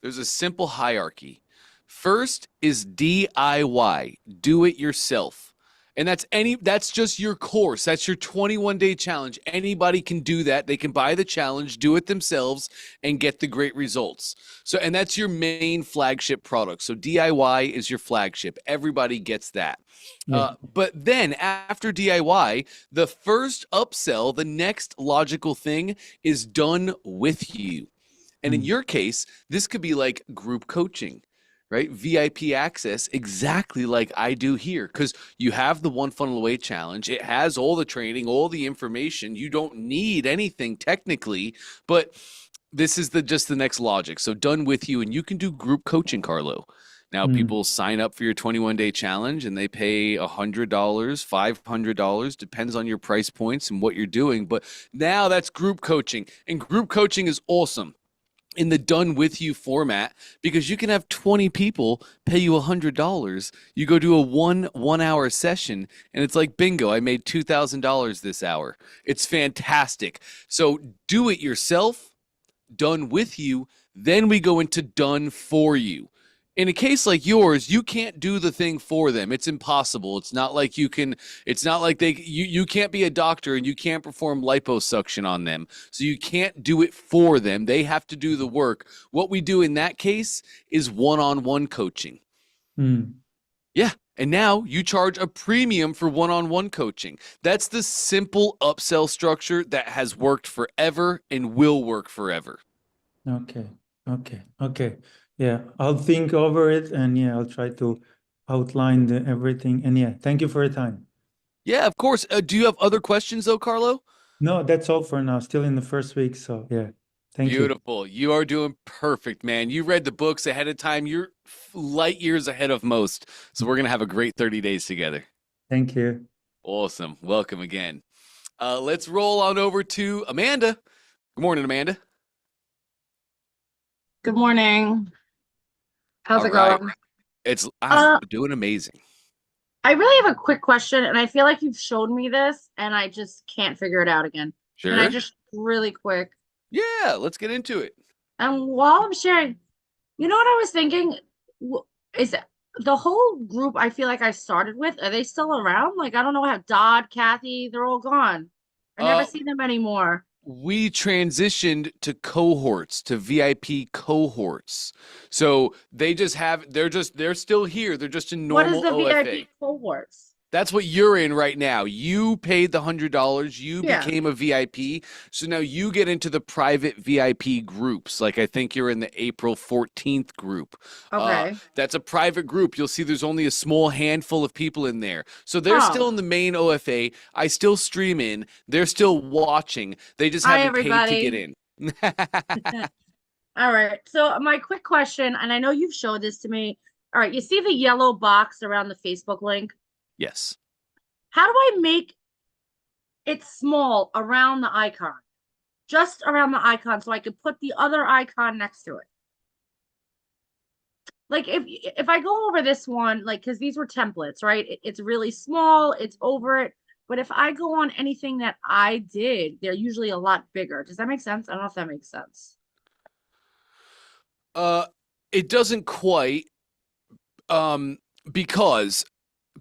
there's a simple hierarchy. First is DIY, do it yourself. And that's just your course. That's your 21-day challenge. Anybody can do that. They can buy the challenge, do it themselves, and get the great results. So, and that's your main flagship product. So DIY is your flagship. Everybody gets that. Yeah. But then after DIY, the first upsell, the next logical thing is done with you. And in your case, this could be like group coaching, right? VIP access, exactly like I do here, because you have the One Funnel Away challenge. It has all the training, all the information. You don't need anything technically, but this is just the next logic. So done with you, and you can do group coaching, Carlo. Now, people sign up for your 21-day challenge and they pay $100, $500, depends on your price points and what you're doing. But now that's group coaching, and group coaching is awesome in the done with you format, because you can have 20 people pay you $100. You go do a one hour session and it's like, bingo, I made $2,000 this hour. It's fantastic. So do it yourself, done with you, then we go into done for you. In a case like yours, you can't do the thing for them. It's impossible. It's not like you can't be a doctor and you can't perform liposuction on them. So you can't do it for them. They have to do the work. What we do in that case is one-on-one coaching. Yeah. And now you charge a premium for one-on-one coaching. That's the simple upsell structure that has worked forever and will work forever. Okay. Yeah, I'll think over it, and yeah, I'll try to outline everything. And yeah, thank you for your time. Yeah, of course. Do you have other questions though, Carlo? No, that's all for now. Still in the first week, so yeah. Thank you. Beautiful. You are doing perfect, man. You read the books ahead of time. You're light years ahead of most. So we're going to have a great 30 days together. Thank you. Awesome. Welcome again. Let's roll on over to Amanda. Good morning, Amanda. Good morning. How's All it right. going? I'm doing amazing. I really have a quick question, and I feel like you've shown me this, and I just can't figure it out again. Sure. Can I just really quick? Yeah, let's get into it. And while I'm sharing, you know what I was thinking? Is the whole group I feel like I started with, are they still around? Like, I don't know how Dodd, Kathy, they're all gone. I never see them anymore. We transitioned to cohorts, to VIP cohorts. So they're still here. They're just in normal What is the OFA. VIP cohorts? That's what you're in right now. You paid the $100. You Yeah. became a VIP. So now you get into the private VIP groups. Like I think you're in the April 14th group. Okay. That's a private group. You'll see there's only a small handful of people in there. So they're still in the main OFA. I still stream in. They're still watching. They just Hi, haven't paid to get everybody. in. All right. So my quick question, and I know you've showed this to me. All right, you see the yellow box around the Facebook link? Yes. How do I make it small around the icon? Just around the icon so I could put the other icon next to it. Like if I go over this one, like, because these were templates, right? It's really small, it's over it. But if I go on anything that I did, they're usually a lot bigger. Does that make sense? I don't know if that makes sense. It doesn't quite, because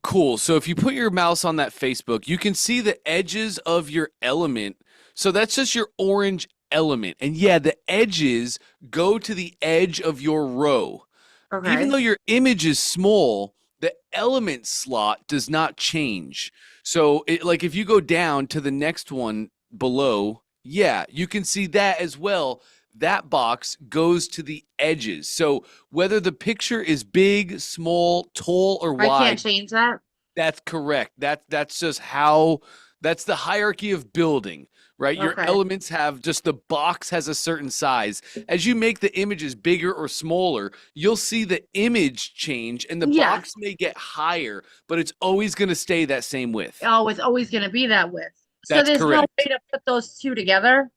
cool. So if you put your mouse on that Facebook, you can see the edges of your element. So that's just your orange element. And yeah, the edges go to the edge of your row. Okay. Even though your image is small, the element slot does not change. So like if you go down to the next one below, yeah, you can see that as well. That box goes to the edges. So whether the picture is big, small, tall, or wide, I can't change that. that's correct. That's just how, that's the hierarchy of building, right? Your Okay. elements have just, the box has a certain size. As you make the images bigger or smaller, you'll see the image change and the Yeah. box may get higher, but it's always going to stay that same width. Oh, it's always going to be that width. So That's there's no correct. way to put those two together.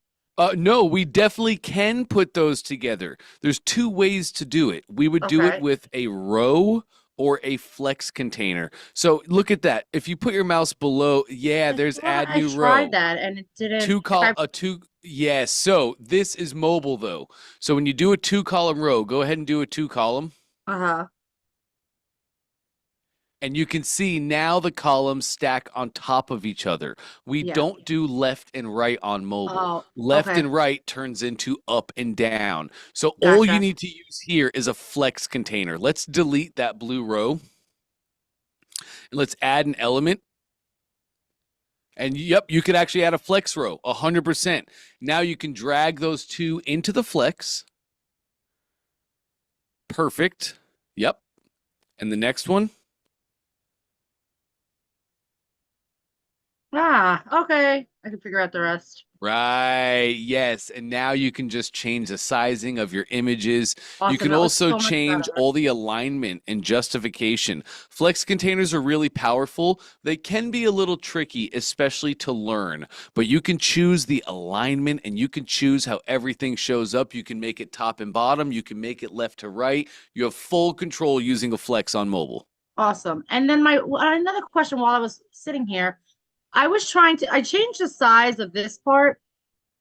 No, we definitely can put those together. There's two ways to do it. We would do Okay. it with a row or a flex container. So look at that. If you put your mouse below, yeah, there's add new row. I tried that and it didn't. Yes. So this is mobile though. So when you do a 2-column row, go ahead and do a 2-column. Uh-huh. And you can see now the columns stack on top of each other. We Yeah. don't do left and right on mobile. Oh, Left okay. and right turns into up and down. So all you Gotcha. need to use here is a flex container. Let's delete that blue row. And let's add an element. And yep, you could actually add a flex row, 100%. Now you can drag those two into the flex. Perfect. Yep. And the next one. Okay. I can figure out the rest. Right. Yes. And now you can just change the sizing of your images. Awesome. You can That was also so much change better. all the alignment and justification. Flex containers are really powerful. They can be a little tricky, especially to learn, but you can choose the alignment and you can choose how everything shows up. You can make it top and bottom. You can make it left to right. You have full control using a flex on mobile. Awesome. And then another question while I was sitting here, I changed the size of this part,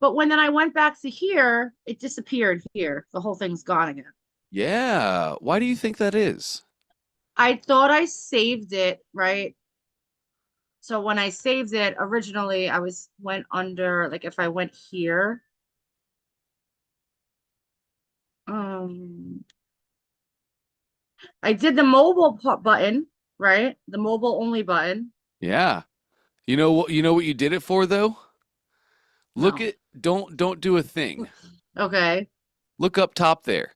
but when then I went back to here, it disappeared here. The whole thing's gone again. Yeah. Why do you think that is? I thought I saved it, right? So when I saved it originally, went under, like if I went here, I did the mobile button, right? The mobile only button. Yeah. You know what you did it for though? Look No. at, don't do a thing. Okay. Look up top there.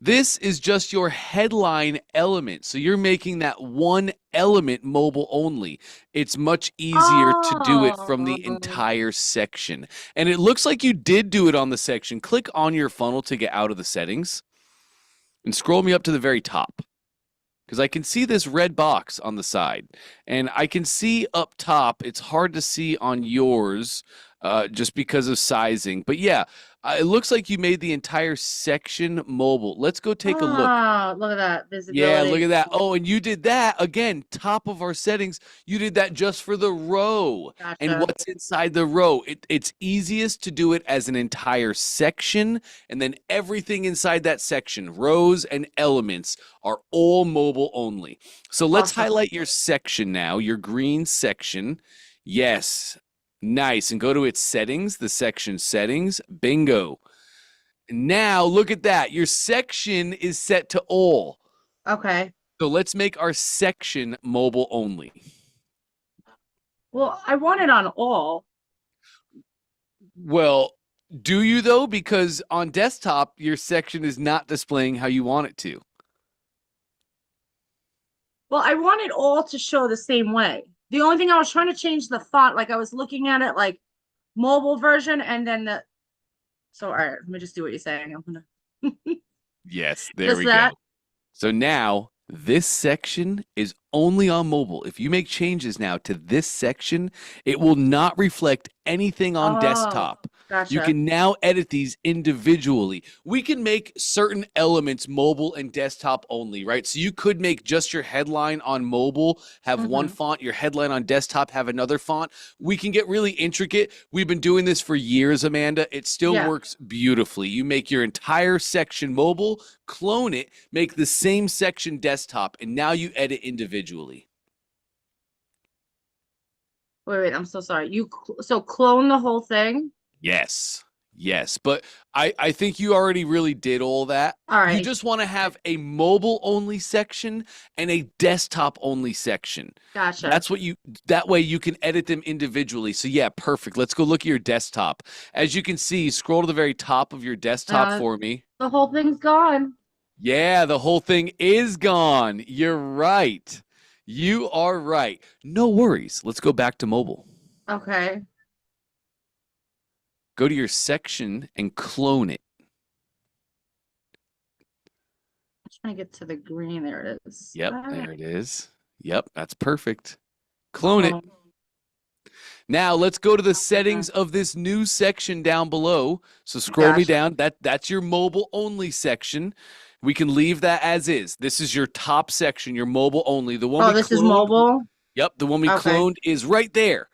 This is just your headline element. So you're making that one element mobile only. It's much easier to do it from the entire section. And it looks like you did do it on the section. Click on your funnel to get out of the settings and scroll me up to the very top. Because I can see this red box on the side. And I can see up top, it's hard to see on yours just because of sizing. But yeah, it looks like you made the entire section mobile. Let's go take a look. Look at that visibility. Yeah, look at that. Oh, and you did that again, top of our settings. You did that just for the row. Gotcha. And what's inside the row? It's easiest to do it as an entire section, and then everything inside that section, rows and elements, are all mobile only. So let's Awesome. highlight your section now, your green section. Yes. Nice. And go to its settings, the section settings. Bingo. Now look at that. Your section is set to all. Okay. So let's make our section mobile only. Well, I want it on all. Well, do you though? Because on desktop, your section is not displaying how you want it to. Well, I want it all to show the same way. The only thing I was trying to change the font, like I was looking at it like mobile version and then the so all right, let me just do what you're saying. I'm gonna Yes, there just we that. go. So now this section is only on mobile. If you make changes now to this section, it will not reflect anything on Oh, desktop. You gotcha. can now edit these individually. We can make certain elements mobile and desktop only, right? So you could make just your headline on mobile, have one font, your headline on desktop, have another font. We can get really intricate. We've been doing this for years, Amanda. It still Yeah. works beautifully. You make your entire section mobile, clone it, make the same section desktop, and now you edit individually. Wait, I'm so sorry. So clone the whole thing? Yes. Yes. But I think you already really did all that. All You right. just want to have a mobile only section and a desktop only section. Gotcha. That way you can edit them individually. So yeah, perfect. Let's go look at your desktop. As you can see, scroll to the very top of your desktop for me. The whole thing's gone. Yeah, the whole thing is gone. You're right. You are right. No worries. Let's go back to mobile. Okay. Go to your section and clone it. I'm trying to get to the green. There it is. Yep, there it is. Yep, that's perfect. Clone it. Now let's go to the settings of this new section down below. So scroll me down. That's your mobile only section. We can leave that as is. This is your top section, your mobile only. The one this is mobile? Yep, the one we cloned is right there.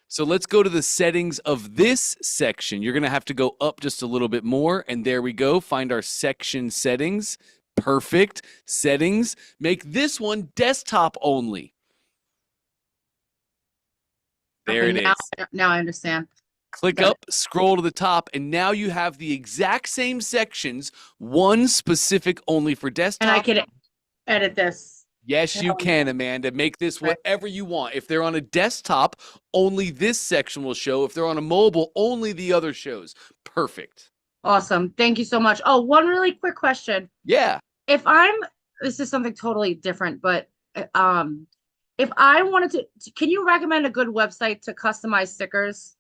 So let's go to the settings of this section. You're going to have to go up just a little bit more, and there we go. Find our section settings. Perfect. Settings. Make this one desktop only. There it is. Now I understand. Click up, scroll to the top, and now you have the exact same sections, one specific only for desktop. And I can edit this. Yes, you can, Amanda. Make this whatever you want. If they're on a desktop, only this section will show. If they're on a mobile, only the other shows. Perfect. Awesome. Thank you so much. Oh, one really quick question. Yeah. This is something totally different, but if I wanted to, can you recommend a good website to customize stickers?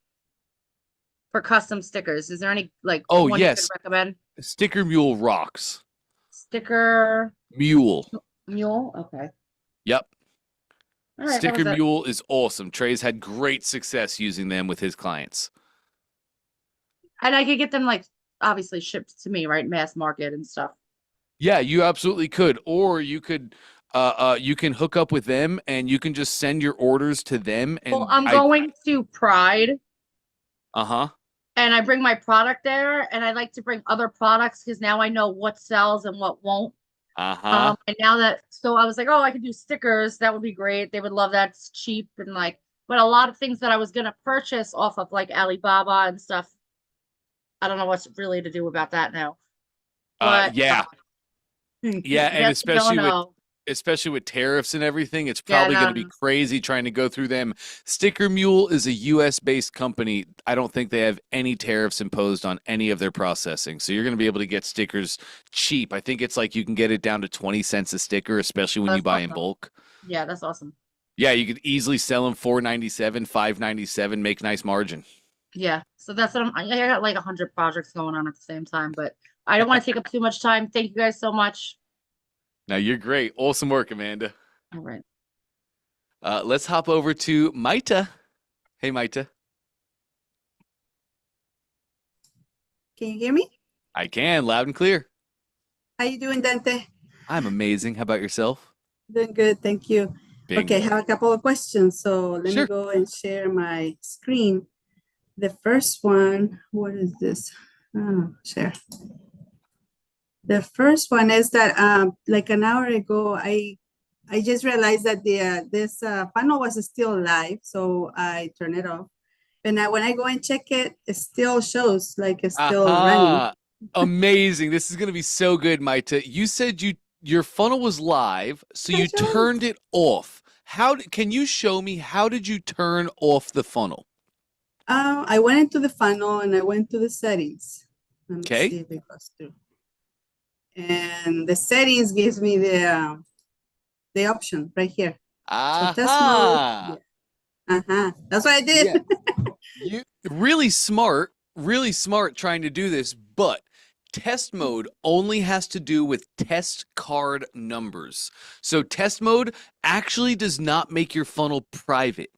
For custom stickers, is there any one you could recommend? Sticker Mule rocks. Sticker Mule. Okay. Yep. All right, Sticker Mule is awesome. Trey's had great success using them with his clients. And I could get them obviously shipped to me, right? Mass market and stuff. Yeah, you absolutely could. Or you could you can hook up with them and you can just send your orders to them. And well, I'm going to Pride. Uh-huh. And I bring my product there, and I like to bring other products because now I know what sells and what won't. Uh-huh. And now so I was like, oh, I could do stickers. That would be great. They would love that. It's cheap and but a lot of things that I was gonna purchase off of Alibaba and stuff. I don't know what's really to do about that now. But yeah. Yeah, and especially with tariffs and everything, it's probably going to be crazy trying to go through them. Sticker Mule is a US-based company. I don't think they have any tariffs imposed on any of their processing. So you're going to be able to get stickers cheap. I think it's you can get it down to 20 cents a sticker, especially when you buy in bulk. Yeah, that's awesome. Yeah, you could easily sell them $4.97, $5.97, make nice margin. Yeah, so that's what I got 100 projects going on at the same time, but I don't want to take up too much time. Thank you guys so much. Now you're great. Awesome work, Amanda. All right. Let's hop over to Maita. Hey, Maita. Can you hear me? I can, loud and clear. How you doing, Dante? I'm amazing. How about yourself? Doing good, thank you. Okay, I have a couple of questions. So let me go and share my screen. The first one, what is this? Oh, share. The first one is that an hour ago, I just realized that this funnel was still live, so I turned it off. And when I go and check it, it still shows it's still running. Amazing. This is going to be so good, Maita. You said your funnel was live, so you turned it off. can you show me how did you turn off the funnel? I went into the funnel and I went to the settings. Let me Okay. see if it goes through. And the settings gives me the option right here. So test mode. Yeah. That's what I did. Yeah. You really smart trying to do this, but test mode only has to do with test card numbers. So test mode actually does not make your funnel private.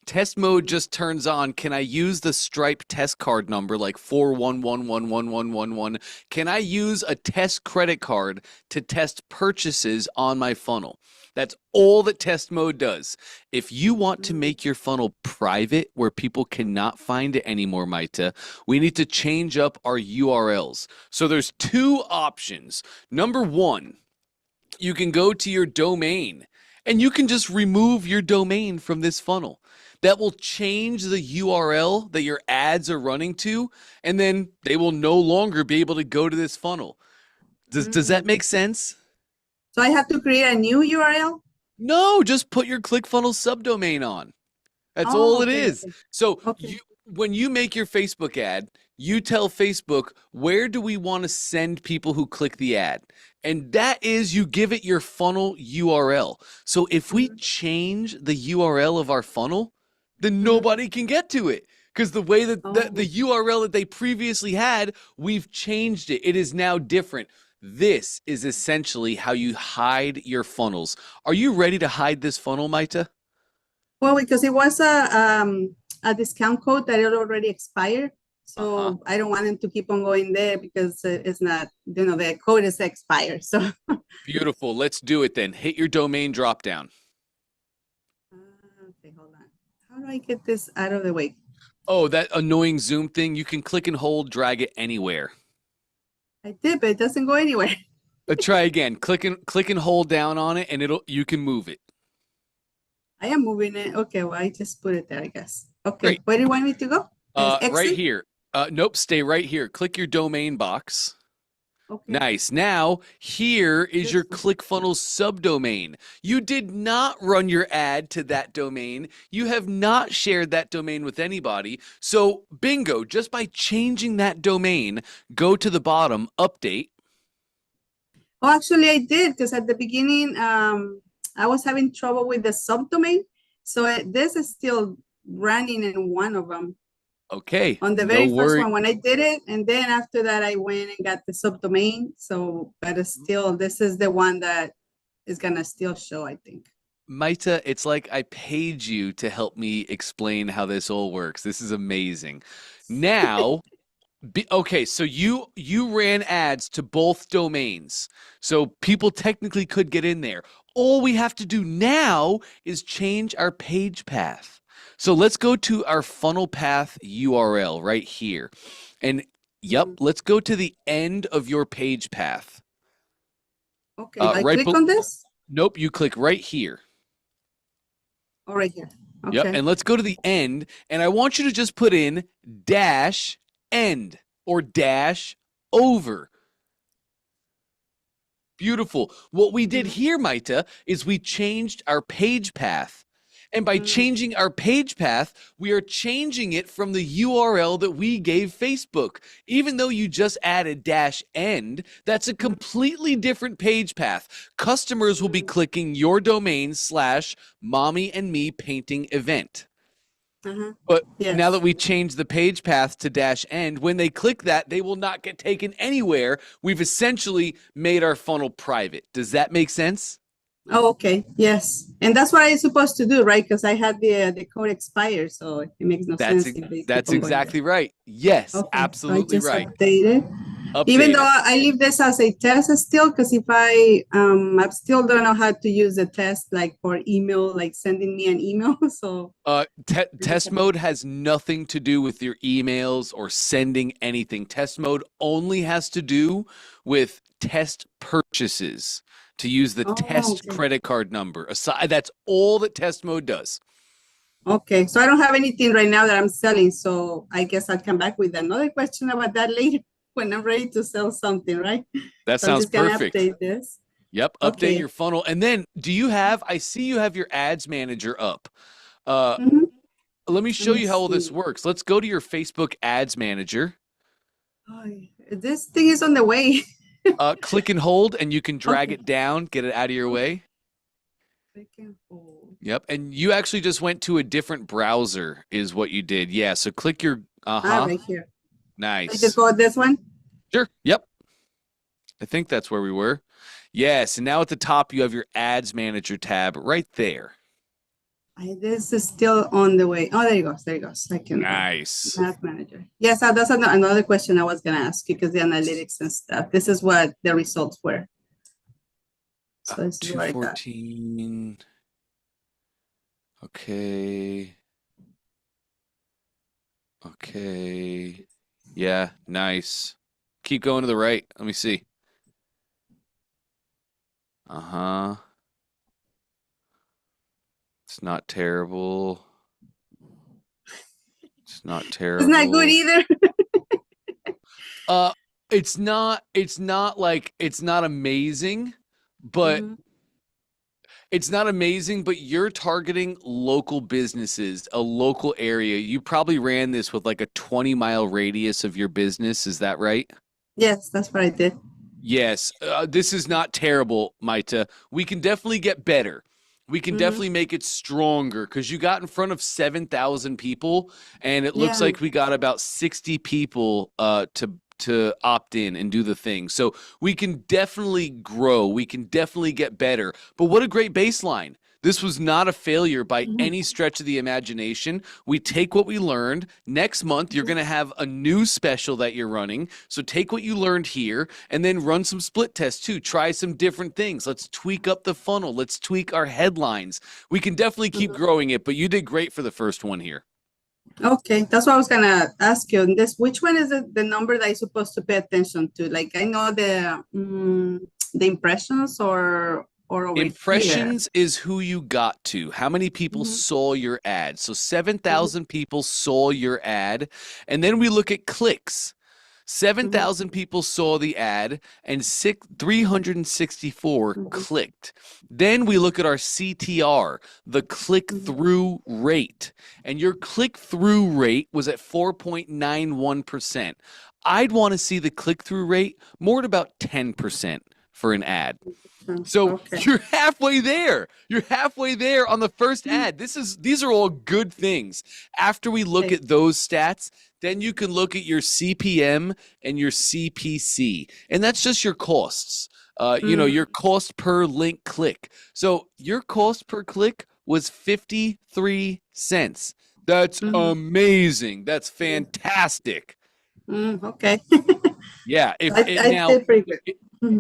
Test mode just turns on, can I use the Stripe test card number like 411111111? Can I use a test credit card to test purchases on my funnel? That's all that test mode does. If you want to make your funnel private where people cannot find it anymore, Maita, we need to change up our URLs. So there's two options. Number one, you can go to your domain and you can just remove your domain from this funnel. That will change the URL that your ads are running to, and then they will no longer be able to go to this funnel. Does that make sense? So I have to create a new URL? No, just put your ClickFunnels subdomain on. That's all it is. Okay. So when you make your Facebook ad, you tell Facebook, where do we want to send people who click the ad? And that is, you give it your funnel URL. So if we change the URL of our funnel, then nobody can get to it. Because the way that the URL that they previously had, we've changed it. It is now different. This is essentially how you hide your funnels. Are you ready to hide this funnel, Maita? Well, because it was a discount code that it already expired. So I don't want them to keep on going there because it's not, the code is expired. So beautiful. Let's do it then. Hit your domain drop down. Okay, hold on. How do I get this out of the way? Oh, that annoying Zoom thing. You can click and hold, drag it anywhere. I did, but it doesn't go anywhere. Try again. Click and hold down on it, and you can move it. I am moving it. Okay, well, I just put it there, I guess. Okay, Great. Where do you want me to go? Right here. Nope, stay right here. Click your domain box. Okay. Nice. Now, here is your ClickFunnels subdomain. You did not run your ad to that domain. You have not shared that domain with anybody. So, bingo, just by changing that domain, go to the bottom, update. Oh, actually, I did, because at the beginning, I was having trouble with the subdomain. So this is still running in one of them. Okay. On the very first one when I did it, and then after that I went and got the subdomain. So, but it's still, this is the one that is gonna still show, I think. Maita, it's like I paid you to help me explain how this all works. This is amazing. Now, okay, so you ran ads to both domains, so people technically could get in there. All we have to do now is change our page path. So let's go to our funnel path URL right here. And let's go to the end of your page path. Okay, I click on this? Nope, you click right here. Oh, right here. Okay. Yep, and let's go to the end. And I want you to just put in dash end or dash over. Beautiful. What we did here, Maita, is we changed our page path. And by changing our page path, we are changing it from the URL that we gave Facebook. Even though you just added dash end, that's a completely different page path. Customers will be clicking your domain / mommy and me painting event. But now that we changed the page path to dash end, when they click that, they will not get taken anywhere. We've essentially made our funnel private. Does that make sense? Oh, okay. Yes. And that's what I'm supposed to do, right? Because I had the code expired, so it makes no sense. That's exactly right. Yes, absolutely right. Update. Even though I leave this as a test still, because if I still don't know how to use the test, like for email, like sending me an email. So test mode has nothing to do with your emails or sending anything. Test mode only has to do with test purchases. To use the test credit card number. That's all that test mode does. Okay, so I don't have anything right now that I'm selling, so I guess I'll come back with another question about that later when I'm ready to sell something, right? That so sounds I'm just gonna perfect. Update this. Yep, update Okay. your funnel. And then I see you have your ads manager up. Uh, Mhm. let me Let show me you how all this see. works. Let's go to your Facebook ads manager. Oh, this thing is on the way. Click and hold, and you can drag Okay. it down, get it out of your way. Click and hold. Yep, and you actually just went to a different browser is what you did. Yeah, so click your, Right here. I just nice. go with this one. Sure, yep. I think that's where we were. Yes, and now at the top you have your ads manager tab right there. This is still on the way. Oh, there you go. There you go. Second. Nice. Ads manager. Yes, that's another question I was gonna ask you because the analytics and stuff. This is what the results were. So this is what I got. 214. Okay. Okay. Yeah, nice. Keep going to the right. Let me see. Uh-huh. It's not terrible. It's not terrible. It's not good either. It's not amazing, but Mhm. it's not amazing, but you're targeting local businesses, a local area. You probably ran this with like a 20-mile radius of your business. Is that right? Yes, that's what I did. Yes. This is not terrible, Maita. We can definitely get better. We can Mhm. definitely make it stronger because you got in front of 7,000 people, and it looks Yeah. like we got about 60 people to opt in and do the thing. So we can definitely grow. We can definitely get better. But what a great baseline. This was not a failure by Mhm. any stretch of the imagination. We take what we learned. Next month, you're going to have a new special that you're running. So take what you learned here and then run some split tests too. Try some different things. Let's tweak up the funnel. Let's tweak our headlines. We can definitely keep growing it, but you did great for the first one here. Okay, that's what I was gonna ask you. And which one is the number that I'm supposed to pay attention to? Like I know the impressions or over here. Impressions is who you got to. How many people Mhm. saw your ad? So 7,000 people saw your ad. And then we look at clicks. 7,000 people saw the ad and 364 clicked. Then we look at our CTR, the click-through rate. And your click-through rate was at 4.91%. I'd want to see the click-through rate more at about 10% for an ad. So Okay. you're halfway there. You're halfway there on the first ad. These are all good things. After we look at those stats, then you can look at your CPM and your CPC. And that's just your costs. Your cost per link click. So your cost per click was 53 cents. That's amazing. That's fantastic. Okay. Yeah, I did pretty good.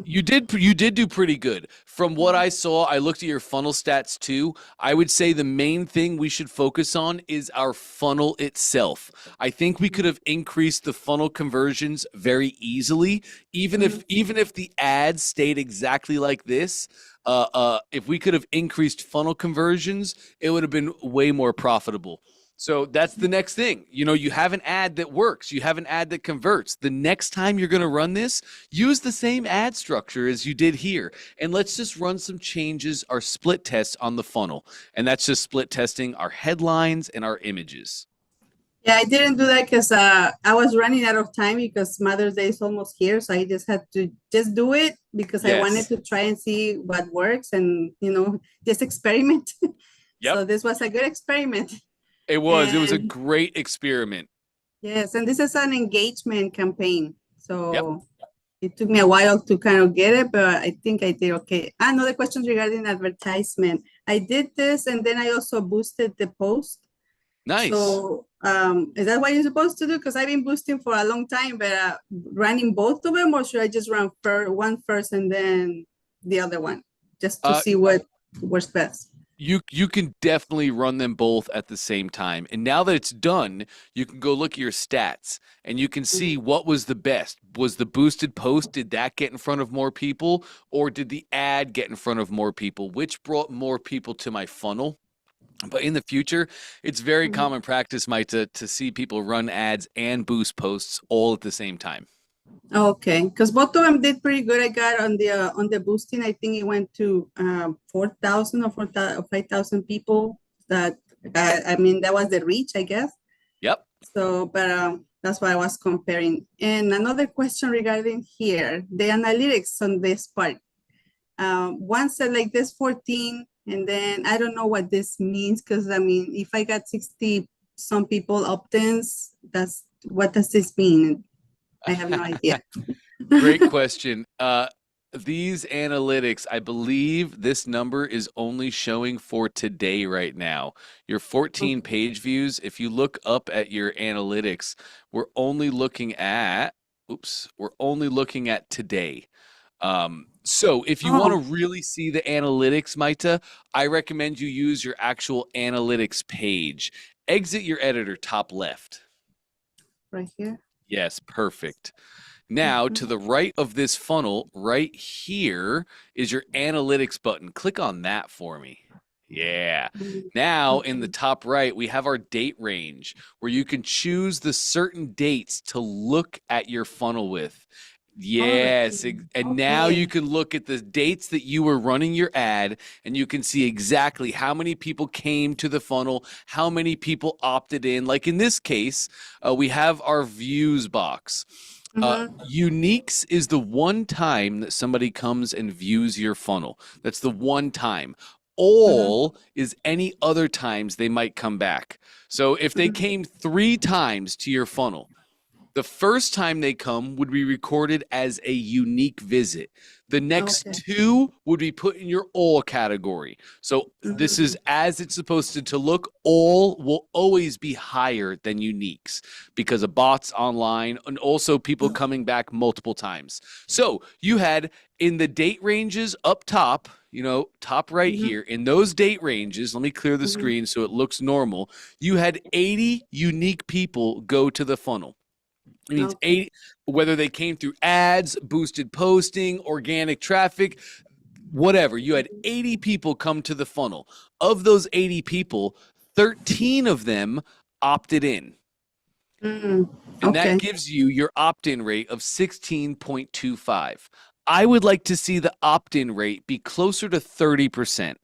you did do pretty good. From what I saw, I looked at your funnel stats too. I would say the main thing we should focus on is our funnel itself. I think we could have increased the funnel conversions very easily, even if the ads stayed exactly like this. If we could have increased funnel conversions, it would have been way more profitable. So that's the next thing. You have an ad that works. You have an ad that converts. The next time you're going to run this, use the same ad structure as you did here. And let's just run some changes, our split tests on the funnel. And that's just split testing our headlines and our images. Yeah, I didn't do that because I was running out of time because Mother's Day is almost here. So I just had to just do it because I wanted to try and see what works and, just experiment. Yep. So this was a good experiment. It was a great experiment. Yes, and this is an engagement campaign. So it took me a while to kind of get it, but I think I did okay. Another question regarding advertisement. I did this and then I also boosted the post. Nice. So is that what you're supposed to do? Because I've been boosting for a long time, but running both of them, or should I just run one first and then the other one just to see what works best? You can definitely run them both at the same time. And now that it's done, you can go look at your stats and you can see what was the best. Was the boosted post, did that get in front of more people? Or did the ad get in front of more people? Which brought more people to my funnel? But in the future, it's very common practice, Mike, to see people run ads and boost posts all at the same time. Okay, because both of them did pretty good. I got on the boosting, I think it went to 4,000 or 4,000 or 5,000 people. That I mean, that was the reach, I guess. Yep. So, but that's why I was comparing. And another question regarding here, the analytics on this part. One said like this 14, and then I don't know what this means, because I mean, if I got 60 some people opt-ins, what does this mean? I have no idea. Great question. These analytics, I believe this number is only showing for today right now. Your 14 page views, if you look up at your analytics, we're only looking at today. So if you want to really see the analytics, Maita, I recommend you use your actual analytics page. Exit your editor top left. Right here? Yes, perfect. Now, to the right of this funnel, right here is your analytics button. Click on that for me. Yeah. Now, in the top right, we have our date range where you can choose the certain dates to look at your funnel with. Yes. And now you can look at the dates that you were running your ad, and you can see exactly how many people came to the funnel, how many people opted in. Like in this case, we have our views box. Uniques is the one time that somebody comes and views your funnel. That's the one time. All is any other times they might come back. So if they came 3 times to your funnel, the first time they come would be recorded as a unique visit. The next 2 would be put in your all category. So this is as it's supposed to look. All will always be higher than uniques because of bots online and also people coming back multiple times. So you had in the date ranges up top, top right here, in those date ranges, let me clear the screen so it looks normal. You had 80 unique people go to the funnel. It means 80, whether they came through ads, boosted posting, organic traffic, whatever. You had 80 people come to the funnel. Of those 80 people, 13 of them opted in. And that gives you your opt-in rate of 16.25. I would like to see the opt-in rate be closer to 30%.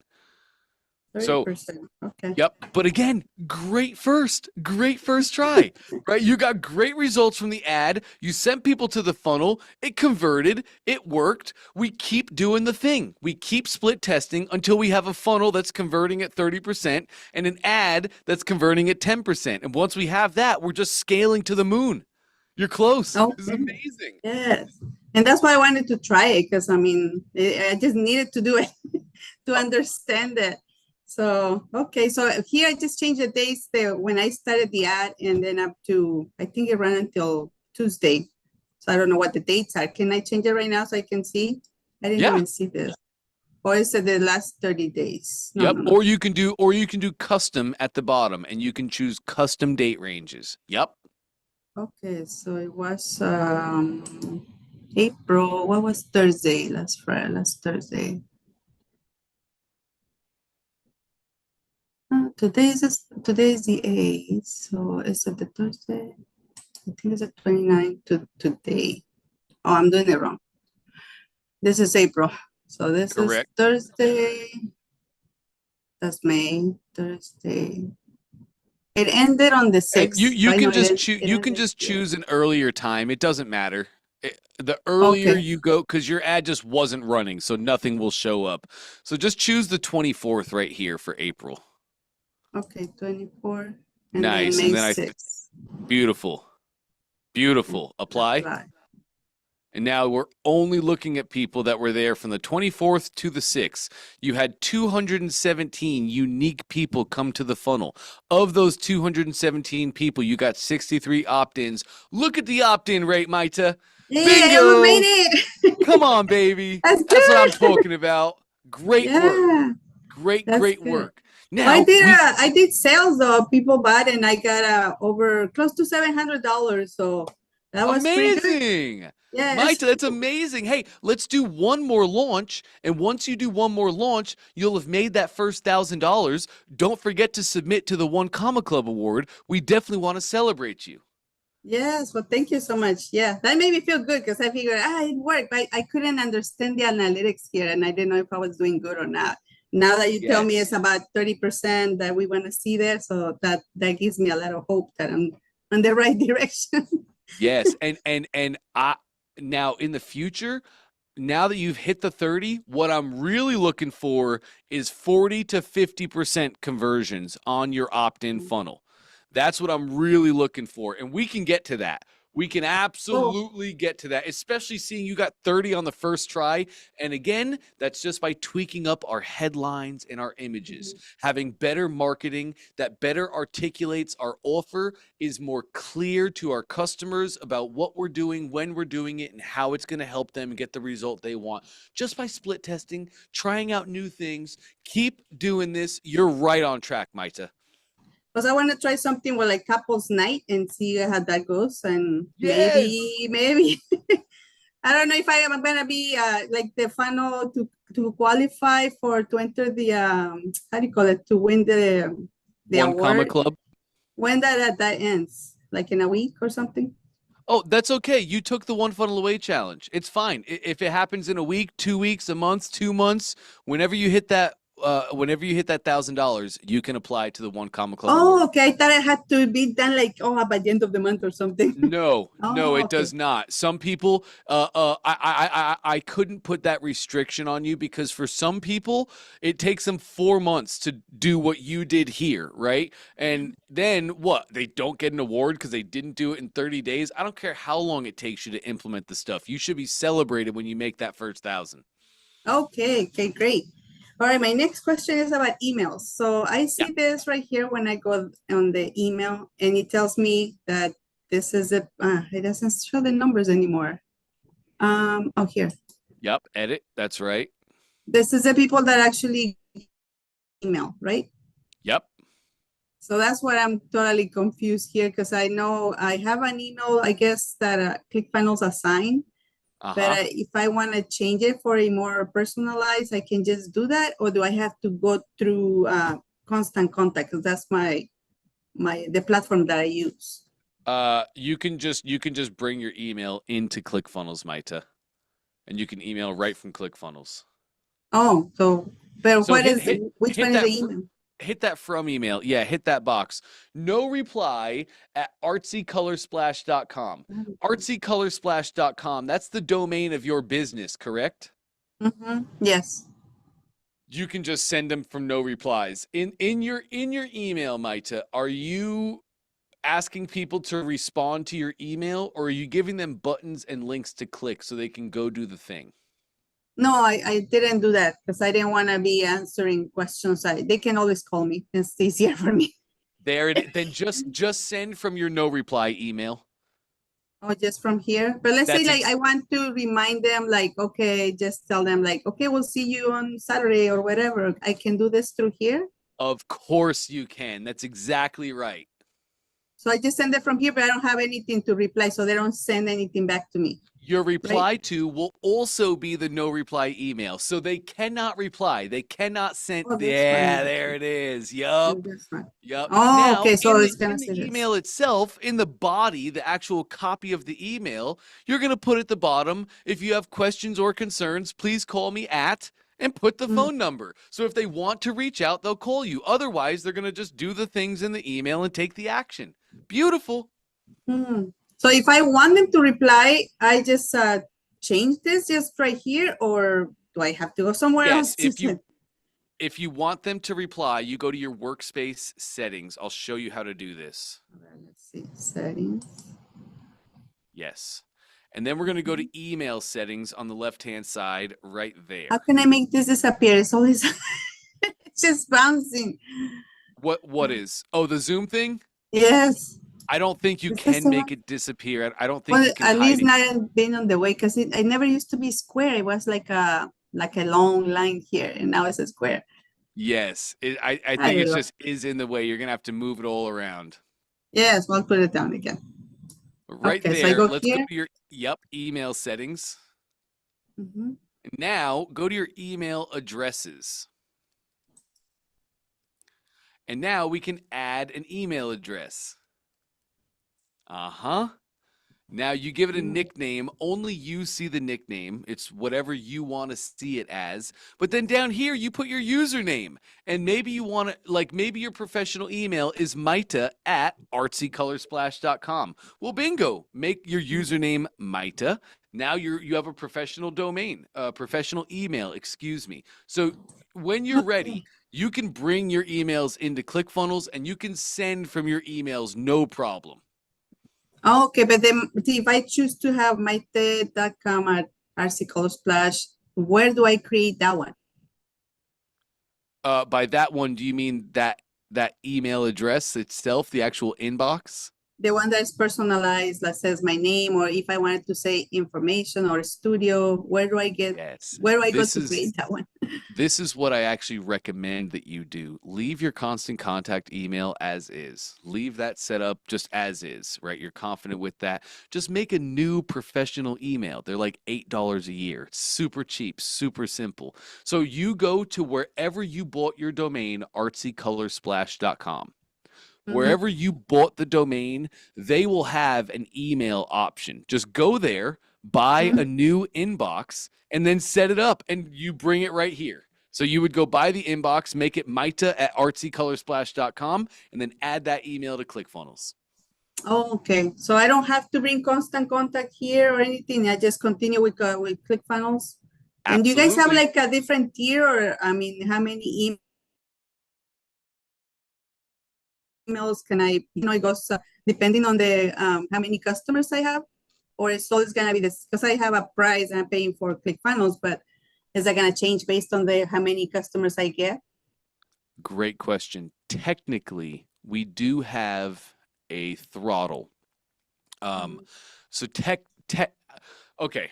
30%. Okay. Yep. But again, great first try, right? You got great results from the ad. You sent people to the funnel. It converted. It worked. We keep doing the thing. We keep split testing until we have a funnel that's converting at 30% and an ad that's converting at 10%. And once we have that, we're just scaling to the moon. You're close. This is amazing. Yes. And that's why I wanted to try it, because I mean, I just needed to do it to understand it. So, okay. So here I just changed the dates when I started the ad, and then up to, I think it ran until Tuesday. So I don't know what the dates are. Can I change it right now so I can see? I didn't even see this. Or is it the last 30 days? No, yep. no. Or you can do custom at the bottom, and you can choose custom date ranges. Yep. Okay. So it was April. What was Thursday? Last Thursday. Today is the 8th, so is it the Thursday? I think it's the 29th to today. Oh, I'm doing it wrong. This is April, so this is Thursday. That's May, Thursday. It ended on the 6th. You can just choose an earlier time. It doesn't matter. The earlier you go, because your ad just wasn't running, so nothing will show up. So just choose the 24th right here for April. Okay, 24. Nice. And then May 6. Beautiful. Apply. And now we're only looking at people that were there from the 24th to the 6th. You had 217 unique people come to the funnel. Of those 217 people, you got 63 opt-ins. Look at the opt-in rate, Maita. Yeah, Bingo! I made it. Come on, baby. That's what I'm talking about. Great work. Great good. Work. Now, I did sales though. People bought and I got over close to $700. So that was amazing. Yes. Maita, that's amazing. Hey, let's do one more launch. And once you do one more launch, you'll have made that first $1,000. Don't forget to submit to the One Comma Club Award. We definitely want to celebrate you. Yes, well, thank you so much. Yeah, that made me feel good because I figured, it worked, but I couldn't understand the analytics here and I didn't know if I was doing good or not. Now that you tell me it's Yes. about 30% that we want to see there, so that gives me a lot of hope that I'm on the right direction. Yes. And I now in the future, now that you've hit the 30, what I'm really looking for is 40 to 50% conversions on your opt-in funnel. That's what I'm really looking for. And we can get to that. We can absolutely get to that, especially seeing you got 30 on the first try. And again, that's just by tweaking up our headlines and our images. Having better marketing that better articulates our offer, is more clear to our customers about what we're doing, when we're doing it, and how it's going to help them get the result they want. Just by split testing, trying out new things. Keep doing this. You're right on track, Maita. Because I want to try something with like couples night and see how that goes. And Yes. maybe, I don't know if I am going to be like the funnel to qualify to enter the, how do you call it, to win the One Comma award. Club. When that ends, like in a week or something? Oh, that's okay. You took the One Funnel Away challenge. It's fine. If it happens in a week, 2 weeks, a month, 2 months, whenever you hit that $1,000, you can apply to the One Comma Club award. Oh, okay. I thought it had to be done like, by the end of the month or something. No, no, it okay. does not. Some people, I couldn't put that restriction on you because for some people, it takes them 4 months to do what you did here, right? And then what? They don't get an award because they didn't do it in 30 days. I don't care how long it takes you to implement the stuff. You should be celebrated when you make that first 1,000. Okay, great. All right, my next question is about emails. So I see this right here when I go on the email and it tells me that this is it doesn't show the numbers anymore. Here. Yep, edit, that's right. This is the people that actually email, right? Yep. So that's what I'm totally confused here because I know I have an email, I guess, that ClickFunnels assign. But if I want to change it for a more personalized, I can just do that, or do I have to go through Constant Contact? Because that's the platform that I use. You can just bring your email into ClickFunnels, Maita, and you can email right from ClickFunnels. Oh, but So which one is the email? Hit that from email. Yeah, hit that box. No reply at artsycolorsplash.com. Artsycolorsplash.com. That's the domain of your business, correct? Yes. You can just send them from no replies. In your email, Maita, are you asking people to respond to your email, or are you giving them buttons and links to click so they can go do the thing? No, I didn't do that because I didn't want to be answering questions. They can always call me. It's easier for me. There it is. Then just send from your no reply email. Oh, just from here. But let's say like I want to remind them like, okay, just tell them like, okay, we'll see you on Saturday or whatever. I can do this through here. Of course you can. That's exactly right. So I just send it from here, but I don't have anything to reply. So they don't send anything back to me. Your reply to will also be the no reply email. So they cannot reply. They cannot send. There it is. Yup. Yup. Oh, now, okay. So it's in the email itself, in the body, the actual copy of the email, you're going to put at the bottom, if you have questions or concerns, please call me at, and put the phone number. So if they want to reach out, they'll call you. Otherwise, they're going to just do the things in the email and take the action. Beautiful. So if I want them to reply, I just change this just right here, or do I have to go somewhere else? If you want them to reply, you go to your workspace settings. I'll show you how to do this. Let's see, settings. Yes. And then we're going to go to email settings on the left-hand side right there. How can I make this disappear? It's always it's just bouncing. What is? Oh, the Zoom thing? Yes. I don't think you can make it disappear. I don't think you can at hide least it. not being on the way because it never used to be square. It was like a long line here, and now it's a square. Yes, I think it just is in the way. You're gonna have to move it all around. Yes, I'll put it down again. Right there. So I go Let's here. go to your email settings. Mm-hmm. Now go to your email addresses. And now we can add an email address. Uh-huh. Now you give it a nickname. Only you see the nickname. It's whatever you want to see it as. But then down here, you put your username. And maybe you want to, like, maybe your professional email is maita@artsycolorsplash.com. Well, bingo. Make your username Maita. Now you have a professional domain, professional email, excuse me. So when you're ready, you can bring your emails into ClickFunnels and you can send from your emails, no problem. Okay, but then if I choose to have maite.com at RC Color Splash, where do I create that one? By that one, do you mean that email address itself, the actual inbox? The one that is personalized, that says my name, or if I wanted to say information or studio, where do I go to create that one? This is what I actually recommend that you do. Leave your constant contact email as is. Leave that set up just as is, right? You're confident with that. Just make a new professional email. They're like $8 a year. Super cheap, super simple. So you go to wherever you bought your domain, artsycolorsplash.com. Wherever you bought the domain, they will have an email option. Just go there, buy a new inbox, and then set it up, and you bring it right here. So you would go buy the inbox, make it maita@artsycolorsplash.com, and then add that email to ClickFunnels. Oh, okay. So I don't have to bring constant contact here or anything. I just continue with ClickFunnels. And do you guys have like a different tier, or I mean, how many emails can I, it goes depending on the how many customers I have, or it's always gonna be this, because I have a price and I'm paying for ClickFunnels, but is that gonna change based on the how many customers I get? Great question. Technically, we do have a throttle. So okay,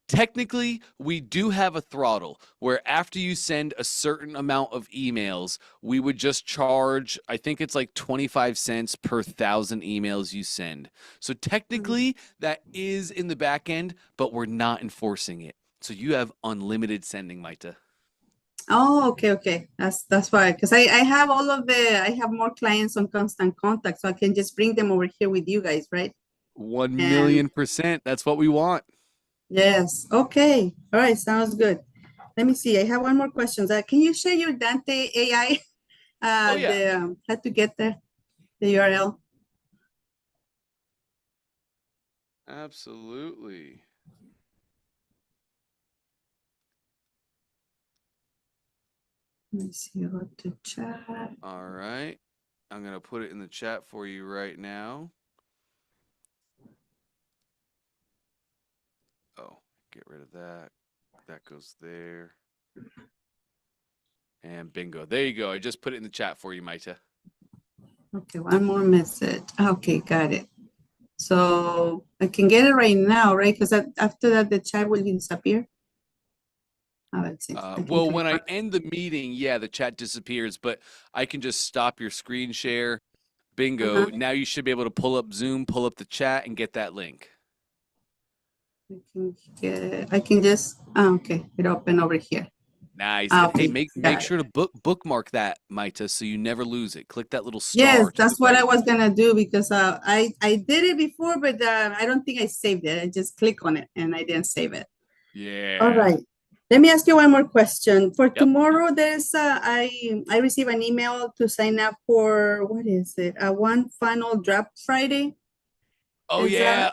technically, we do have a throttle where after you send a certain amount of emails, we would just charge, I think it's like 25 cents per 1,000 emails you send. So technically, that is in the back end, but we're not enforcing it. So you have unlimited sending, Maita. Oh, okay. That's why, because I have I have more clients on constant contact, so I can just bring them over here with you guys, right? 1,000,000%. That's what we want. Yes. Okay. All right. Sounds good. Let me see. I have one more question. Can you share your Dante AI? Oh, yeah. How to get there, the URL? Absolutely. Let me see. Go to chat. All right. I'm going to put it in the chat for you right now. Oh, get rid of that. That goes there. And bingo. There you go. I just put it in the chat for you, Maita. Okay, one more message. Okay, got it. So I can get it right now, right? Because after that, the chat will disappear. Oh, that's it. Well, when I end the meeting, yeah, the chat disappears, but I can just stop your screen share. Bingo. Now you should be able to pull up Zoom, pull up the chat, and get that link. I can just, okay, it opened over here. Nice. Okay, hey, make sure to bookmark that, Maita, so you never lose it. Click that little star. Yes, that's what I was gonna do, because I did it before, but I don't think I saved it. I just click on it and I didn't save it. Yeah. All right. Let me ask you one more question. For tomorrow, there's I receive an email to sign up for, what is it? A one funnel drop Friday. Oh, yeah.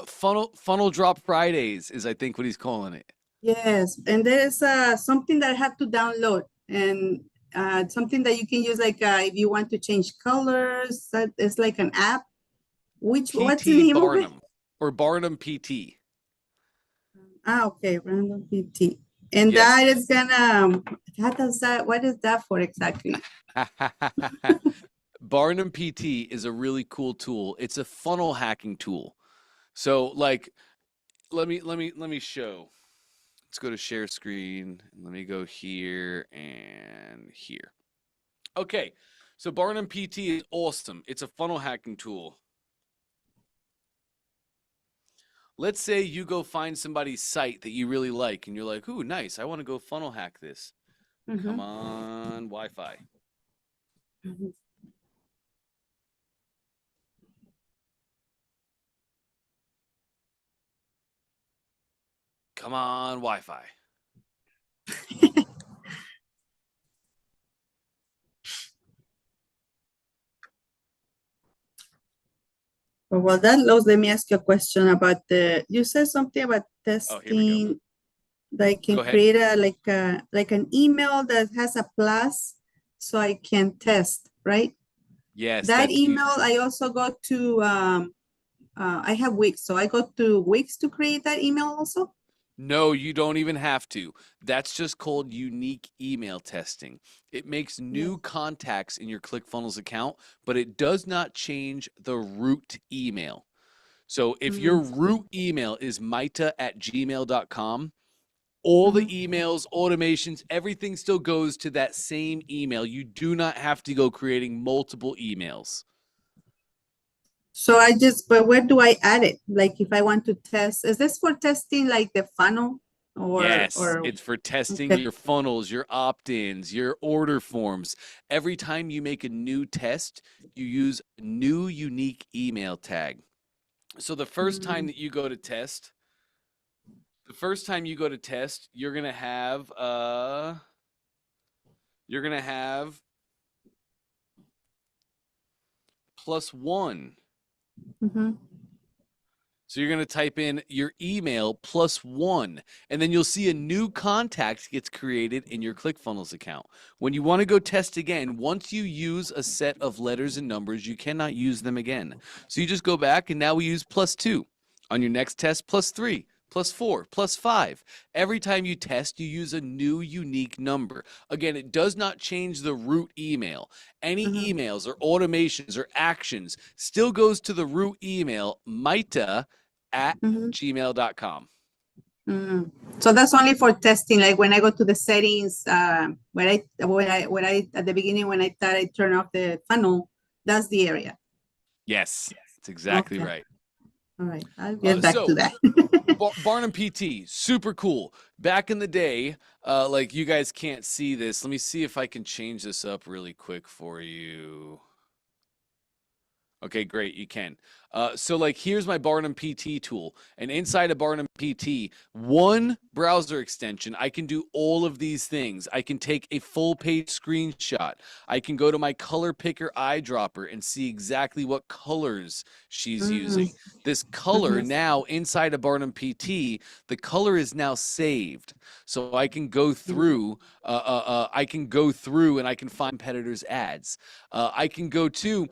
Funnel Drop Fridays is, I think, what he's calling it. Yes, and there's something that I have to download, and something that you can use, like if you want to change colors. That is like an app. What's the name of it? Or Barnum PT. Okay, Random PT. And that is gonna, what is that for exactly? Barnum PT is a really cool tool. It's a funnel hacking tool. So, like, let me show. Let's go to share screen. Let me go here and here. Okay, so Barnum PT is awesome. It's a funnel hacking tool. Let's say you go find somebody's site that you really like, and you're like, ooh, nice. I want to go funnel hack this. Come on, Wi-Fi. Come on, Wi-Fi. Well, that loads. Let me ask you a question about you said something about Oh, here we go. testing. That I can Go ahead. create like an email that has a plus so I can test, right? Yes, That that's you. email, I also go to, I have Wix, so I go to Wix to create that email also? No, you don't even have to. That's just called unique email testing. It makes new contacts in your ClickFunnels account, but it does not change the root email. So if your root email is maita@gmail.com, all the emails, automations, everything still goes to that same email. You do not have to go creating multiple emails. So but where do I add it? Like if I want to test, is this for testing like the funnel Yes, or it's for testing okay. your funnels, your opt-ins, your order forms. Every time you make a new test, you use a new unique email tag. So the first time that you go to test, you're gonna have +1. So you're going to type in your email +1, and then you'll see a new contact gets created in your ClickFunnels account. When you want to go test again, once you use a set of letters and numbers, you cannot use them again. So you just go back, and now we use +2. On your next test, +3, +4, +5. Every time you test, you use a new unique number. Again, it does not change the root email. Any emails or automations or actions still goes to the root email, maita@gmail.com. So that's only for testing. Like when I go to the settings, when I at the beginning when I thought I turn off the funnel, that's the area. Yes, that's exactly right. All right, I'll get back to that. Barnum PT, super cool. Back in the day, like you guys can't see this. Let me see if I can change this up really quick for you. Okay, great, you can. So like here's my Barnum PT tool, and inside of Barnum PT, one browser extension, I can do all of these things. I can take a full page screenshot. I can go to my color picker eyedropper and see exactly what colors she's using. This color now inside of Barnum PT, the color is now saved. So I can go through, and I can find competitors' ads. I can go to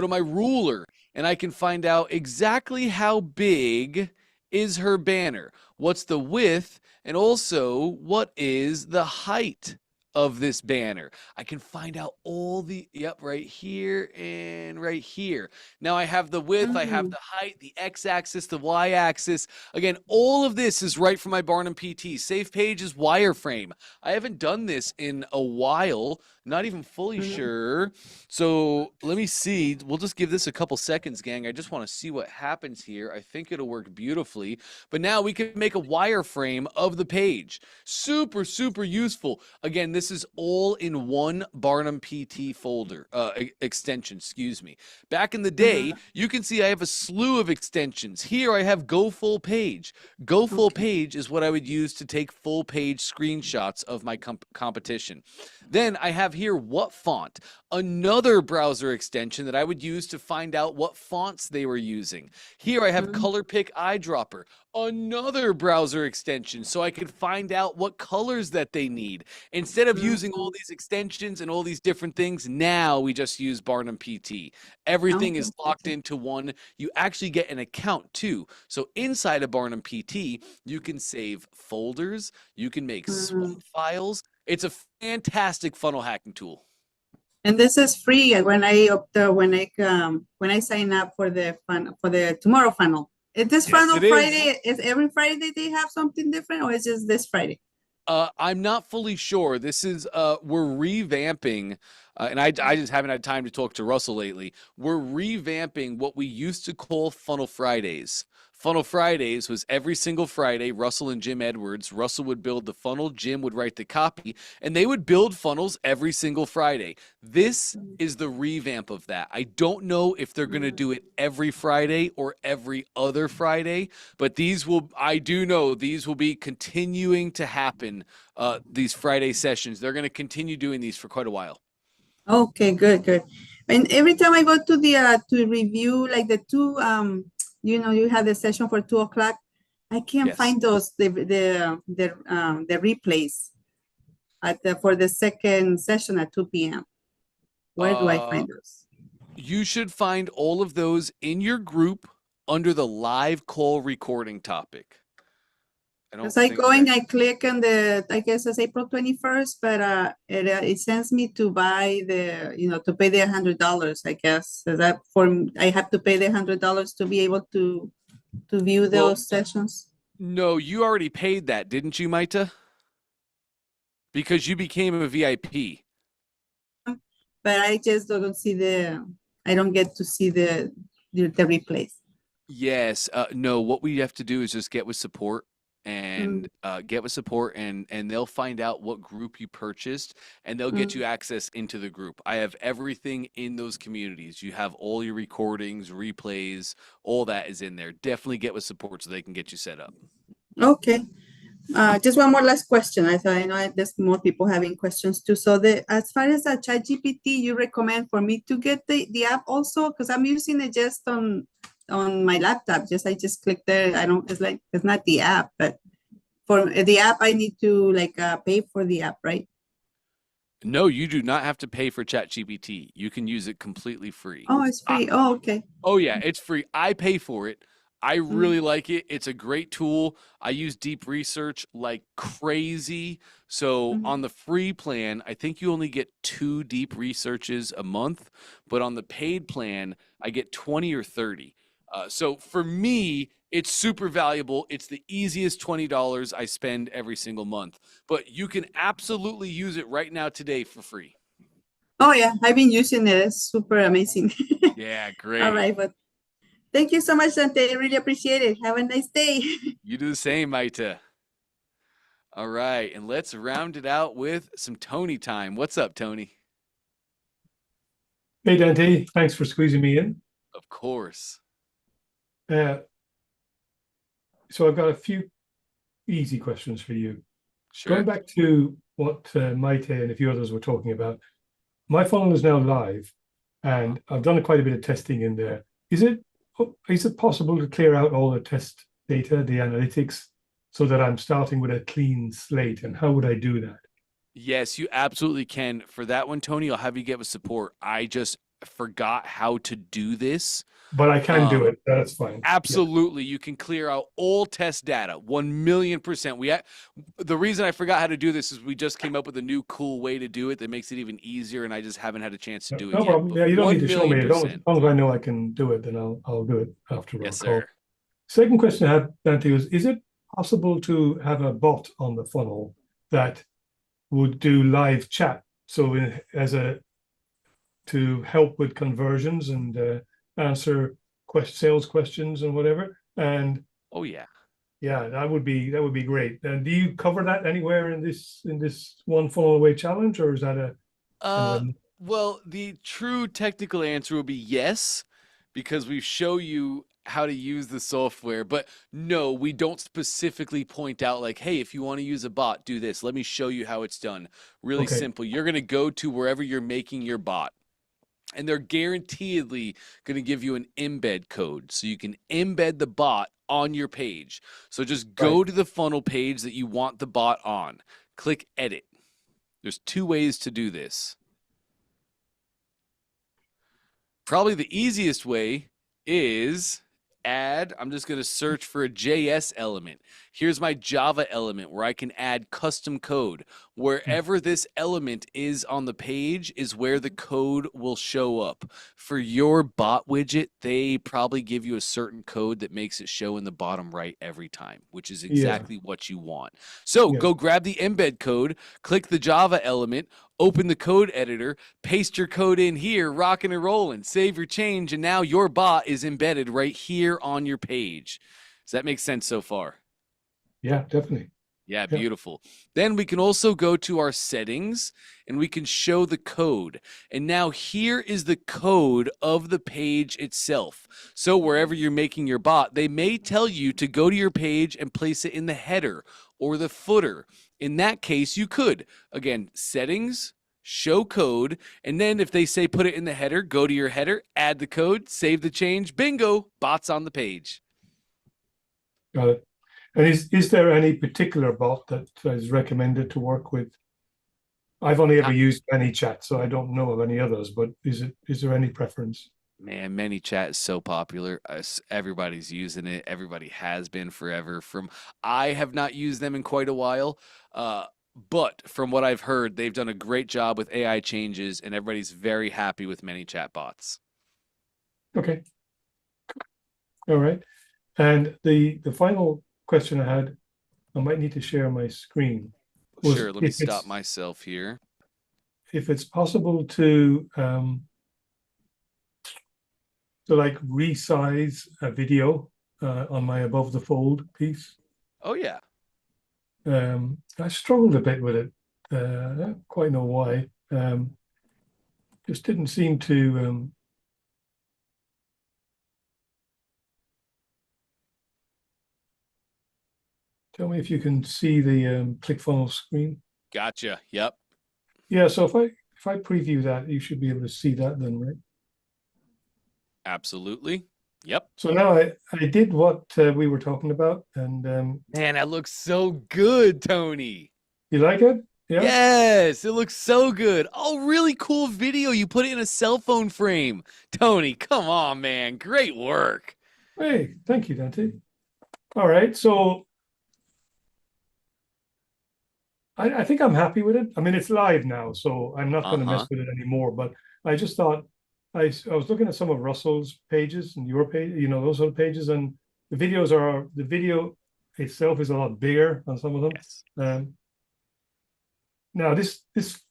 my ruler, and I can find out exactly how big is her banner, what's the width, and also what is the height of this banner. I can find out all the, right here and right here. Now I have the width, I have the height, the x-axis, the y-axis. Again, all of this is right from my Barnum PT. Save pages, wireframe. I haven't done this in a while, not even fully sure. So let me see. We'll just give this a couple seconds, gang. I just want to see what happens here. I think it'll work beautifully. But now we can make a wireframe of the page. Super, super useful. Again, this is all in one Barnum PT folder, extension, excuse me. Back in the day, you can see I have a slew of extensions. Here I have Go Full Page. Go Full Page is what I would use to take full page screenshots of my competition. Then I have here What Font, another browser extension that I would use to find out what fonts they were using. Here I have Color Pick Eyedropper, another browser extension, so I could find out what colors that they need. Instead of using all these extensions and all these different things, now we just use Barnum PT. Everything is locked into one. You actually get an account too. So inside of Barnum PT, you can save folders, you can make swap files. It's a fantastic funnel hacking tool. And this is free when I sign up for the tomorrow funnel. Is this funnel Friday? Is every Friday they have something different, or is just this Friday? I'm not fully sure. This is we're revamping, and I just haven't had time to talk to Russell lately. We're revamping what we used to call Funnel Fridays. Funnel Fridays was every single Friday, Russell and Jim Edwards. Russell would build the funnel, Jim would write the copy, and they would build funnels every single Friday. This is the revamp of that. I don't know if they're going to do it every Friday or every other Friday, but I do know these will be continuing to happen, these Friday sessions. They're going to continue doing these for quite a while. Okay, good, good. And every time I go to the to review like the two you have the session for 2 o'clock, I can't Yes. find those the replays for the second session at 2 p.m. Where do I find those? You should find all of those in your group under the live call recording topic. Because I go and I click on I guess it's April 21st, but it sends me to buy to pay the $100, I guess. Is that I have to pay the $100 to be able to view those sessions? No, you already paid that, didn't you, Maita? Because you became a VIP. But I just don't see I don't get to see the replays. Yes. No, what we have to do is just get with support and they'll find out what group you purchased and they'll get you access into the group. I have everything in those communities. You have all your recordings, replays, all that is in there. Definitely get with support so they can get you set up. Okay. Just one more last question. I know there's more people having questions too. So as far as the ChatGPT, you recommend for me to get the app also? Because I'm using it just on my laptop. I just click there. It's not the app, but for the app, I need to pay for the app, right? No, you do not have to pay for ChatGPT. You can use it completely free. Oh, it's free. Oh, okay. Oh yeah, it's free. I pay for it. I really like it. It's a great tool. I use deep research like crazy. So on the free plan, I think you only get 2 deep researches a month, but on the paid plan, I get 20 or 30. So for me, it's super valuable. It's the easiest $20 I spend every single month, but you can absolutely use it right now today for free. Oh yeah, I've been using it. It's super amazing. Yeah, great. All right, but thank you so much, Dante. I really appreciate it. Have a nice day. You do the same, Maita. All right, and let's round it out with some Tony time. What's up, Tony? Hey, Dante. Thanks for squeezing me in. Of course. So I've got a few easy questions for you. Sure. Going back to what Maite and a few others were talking about, my funnel is now live, and I've done quite a bit of testing in there. Is it possible to clear out all the test data, the analytics, so that I'm starting with a clean slate? And how would I do that? Yes, you absolutely can. For that one, Tony, I'll have you get with support. I just forgot how to do this. But I can do it. That's fine. Absolutely. Yeah. You can clear out all test data, 1,000,000%. The reason I forgot how to do this is we just came up with a new cool way to do it that makes it even easier, and I just haven't had a chance to do it yet. Problem. Yeah, you don't need to show me. As long as I know I can do it, then I'll do it after our call. Sir. Second question I had, Dante, was, is it possible to have a bot on the funnel that would do live chat? So to help with conversions and answer sales questions and whatever. And yeah, that would be great. And do you cover that anywhere in this one funnel away challenge, or is that well, the true technical answer will be yes, because we show you how to use the software, but no, we don't specifically point out like, hey, if you want to use a bot, do this. Let me show you how it's done. Really simple. You're going to go to wherever you're making your bot, and they're guaranteedly going to give you an embed code. So you can embed the bot on your page. So just go to the funnel page that you want the bot on. Click edit. There's 2 ways to do this. Probably the easiest way is I'm just going to search for a JS element. Here's my Java element where I can add custom code. Wherever this element is on the page is where the code will show up. For your bot widget, they probably give you a certain code that makes it show in the bottom right every time, which is exactly what you want. So go grab the embed code, click the Java element, open the code editor, paste your code in here, rocking and rolling, save your change, and now your bot is embedded right here on your page. Does that make sense so far? Yeah, definitely. Yeah, Yeah. beautiful. Then we can also go to our settings and we can show the code. And now here is the code of the page itself. So wherever you're making your bot, they may tell you to go to your page and place it in the header or the footer. In that case, you could, again, settings, show code, and then if they say put it in the header, go to your header, add the code, save the change, bingo, bot's on the page. Got it. And is there any particular bot that is recommended to work with? I've only ever used ManyChat, so I don't know of any others, but is there any preference? Man, ManyChat is so popular. Everybody's using it. Everybody has been forever. I have not used them in quite a while, but from what I've heard, they've done a great job with AI changes, and everybody's very happy with ManyChat bots. Okay. All right. And the final question I had, I might need to share my screen. Sure, let me stop myself here. If it's possible to like resize a video on my above the fold piece. Oh yeah. I struggled a bit with it. I don't quite know why. Just didn't seem to tell me if you can see the ClickFunnels screen. Gotcha. Yep. Yeah, so if I preview that, you should be able to see that then, right? Absolutely. Yep. So now I did what we were talking about, and man, that looks so good, Tony. You like it? Yeah. Yes, it looks so good. Oh, really cool video. You put it in a cell phone frame. Tony, come on, man. Great work. Hey, thank you, Dante. All right, so I think I'm happy with it. I mean, it's live now, so I'm not going to mess with it anymore. But I just thought I was looking at some of Russell's pages and your page, you know, those other pages, and the video itself is a lot bigger on some of them. Yes. Now this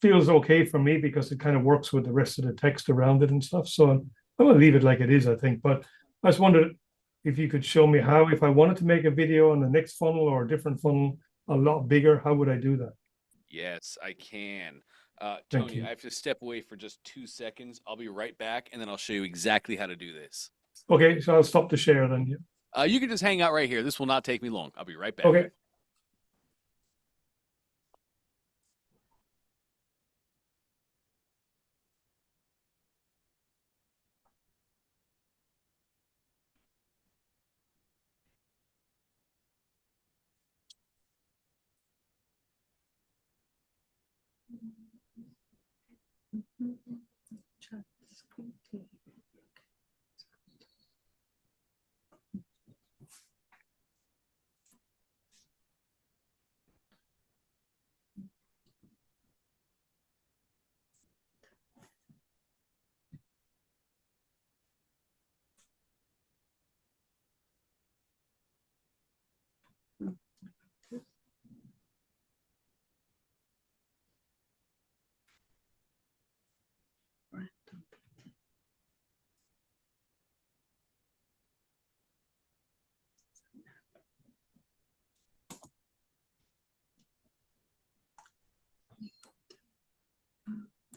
feels okay for me because it kind of works with the rest of the text around it and stuff. So I'm going to leave it like it is, I think. But I just wondered if you could show me how, if I wanted to make a video on the next funnel or a different funnel, a lot bigger, how would I do that? Yes, I can. Tony, I have to step away for just 2 seconds. I'll be right back, and then I'll show you exactly how to do this. Okay, so I'll stop the share then. Yeah. You can just hang out right here. This will not take me long. I'll be right back. Okay.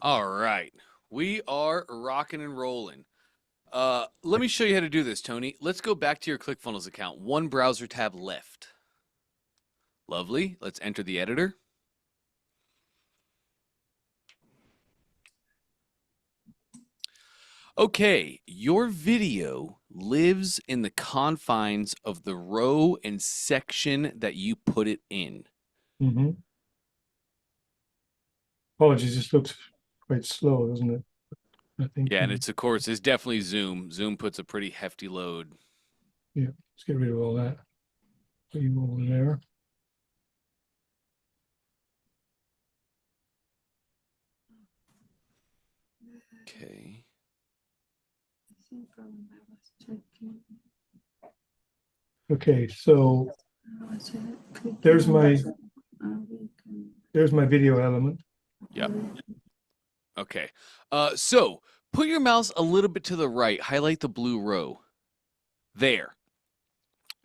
All right. We are rocking and rolling. Let me show you how to do this, Tony. Let's go back to your ClickFunnels account. One browser tab left. Lovely. Let's enter the editor. Okay, your video lives in the confines of the row and section that you put it in. Mm-hmm. Apologies, this looks quite slow, doesn't it? I think. Yeah, and it's definitely Zoom. Zoom puts a pretty hefty load. Yeah, let's get rid of all that. Put you over there. Okay. Okay, so there's my video element. Yep. Okay. So put your mouse a little bit to the right. Highlight the blue row. There.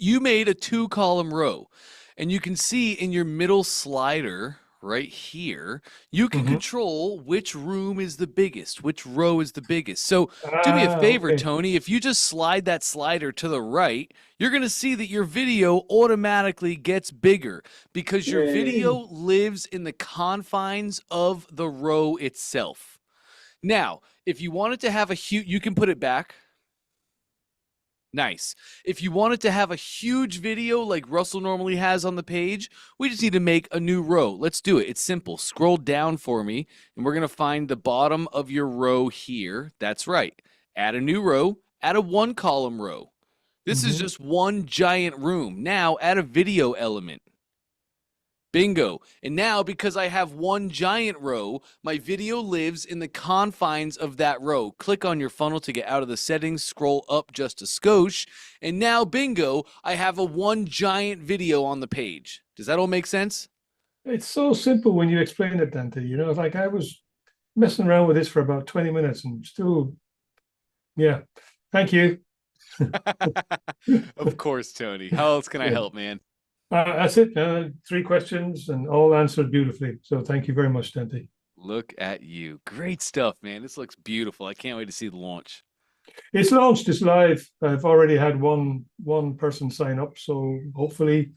you made a 2-column row, and you can see in your middle slider right here, you can control which room is the biggest, which row is the biggest. So do me a favor, Okay. Tony, if you just slide that slider to the right, you're going to see that your video automatically gets bigger because your video lives in the confines of the row itself. Now, if you wanted to have a huge, you can put it back. Nice. If you wanted to have a huge video like Russell normally has on the page, we just need to make a new row. Let's do it. It's simple. Scroll down for me, and we're going to find the bottom of your row here. That's right. Add a new row. Add a 1-column row. This is just one giant room. Now add a video element. Bingo. And now, because I have one giant row, my video lives in the confines of that row. Click on your funnel to get out of the settings, scroll up just a skosh, and now, bingo, I have a one giant video on the page. Does that all make sense? It's so simple when you explain it, Dante. You know, like I was messing around with this for about 20 minutes and still, yeah. Thank you. Of course, Tony. How else can I help, man? That's it. 3 questions and all answered beautifully. So thank you very much, Dante. Look at you. Great stuff, man. This looks beautiful. I can't wait to see the launch. It's launched. It's live. I've already had one person sign up. So hopefully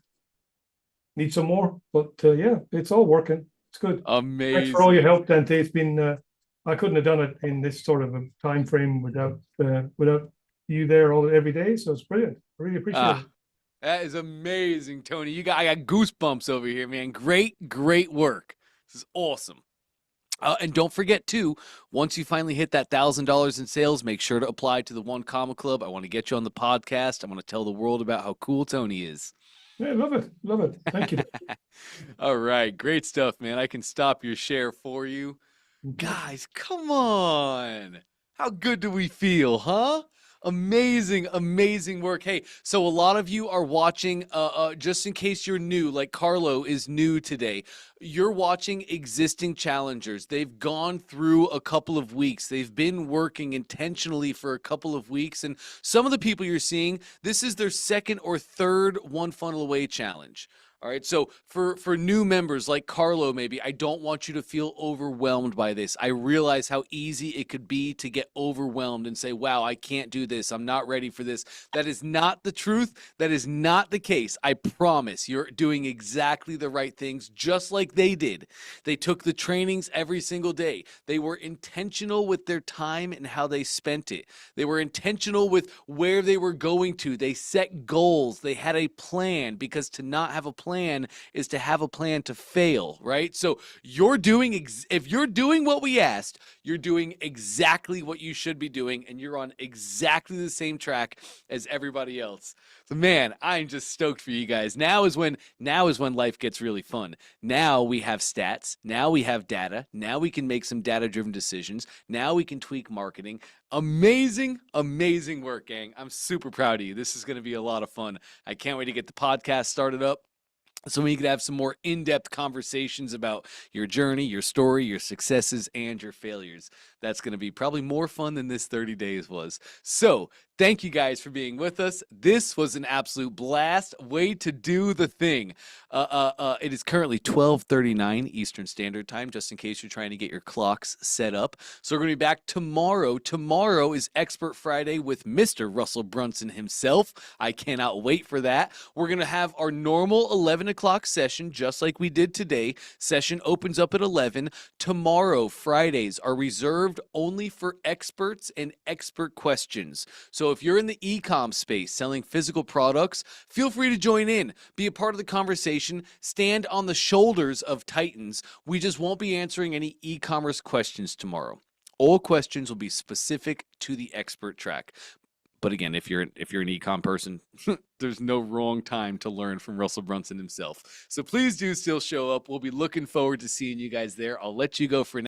need some more. But yeah, it's all working. It's good. Amazing. Thanks for all your help, Dante. It's been, I couldn't have done it in this sort of a time frame without you there every day. So it's brilliant. I really appreciate it. That is amazing, Tony. I got goosebumps over here, man. Great work. This is awesome. And don't forget, too, once you finally hit that $1,000 in sales, make sure to apply to the One Comma Club. I want to get you on the podcast. I want to tell the world about how cool Tony is. Yeah, love it. Love it. Thank you. All right. Great stuff, man. I can stop your share for you. Guys, come on. How good do we feel, huh? Amazing work. Hey, so a lot of you are watching, just in case you're new, like Carlo is new today. You're watching existing challengers. They've gone through a couple of weeks. They've been working intentionally for a couple of weeks. And some of the people you're seeing, this is their 2nd or 3rd One Funnel Away challenge. All right, so for new members like Carlo, maybe, I don't want you to feel overwhelmed by this. I realize how easy it could be to get overwhelmed and say, wow, I can't do this. I'm not ready for this. That is not the truth. That is not the case. I promise you're doing exactly the right things, just like they did. They took the trainings every single day. They were intentional with their time and how they spent it. They were intentional with where they were going to. They set goals. They had a plan, because to not have a plan is to have a plan to fail, right? So you're doing, if you're doing what we asked, you're doing exactly what you should be doing, and you're on exactly the same track as everybody else. So man, I'm just stoked for you guys. Now is when life gets really fun. Now we have stats. Now we have data. Now we can make some data-driven decisions. Now we can tweak marketing. Amazing work, gang. I'm super proud of you. This is going to be a lot of fun. I can't wait to get the podcast started up, so we can have some more in-depth conversations about your journey, your story, your successes, and your failures. That's going to be probably more fun than this 30 days was. So thank you guys for being with us. This was an absolute blast. Way to do the thing. It is currently 12:39 Eastern Standard Time, just in case you're trying to get your clocks set up. So we're going to be back tomorrow. Tomorrow is Expert Friday with Mr. Russell Brunson himself. I cannot wait for that. We're going to have our normal 11 o'clock session, just like we did today. Session opens up at 11. Tomorrow, Fridays, are reserved only for experts and expert questions. So if you're in the e-com space selling physical products, feel free to join in. Be a part of the conversation. Stand on the shoulders of titans. We just won't be answering any e-commerce questions tomorrow. All questions will be specific to the expert track. But again, if you're an e-com person, there's no wrong time to learn from Russell Brunson himself. So please do still show up. We'll be looking forward to seeing you guys there. I'll let you go for now.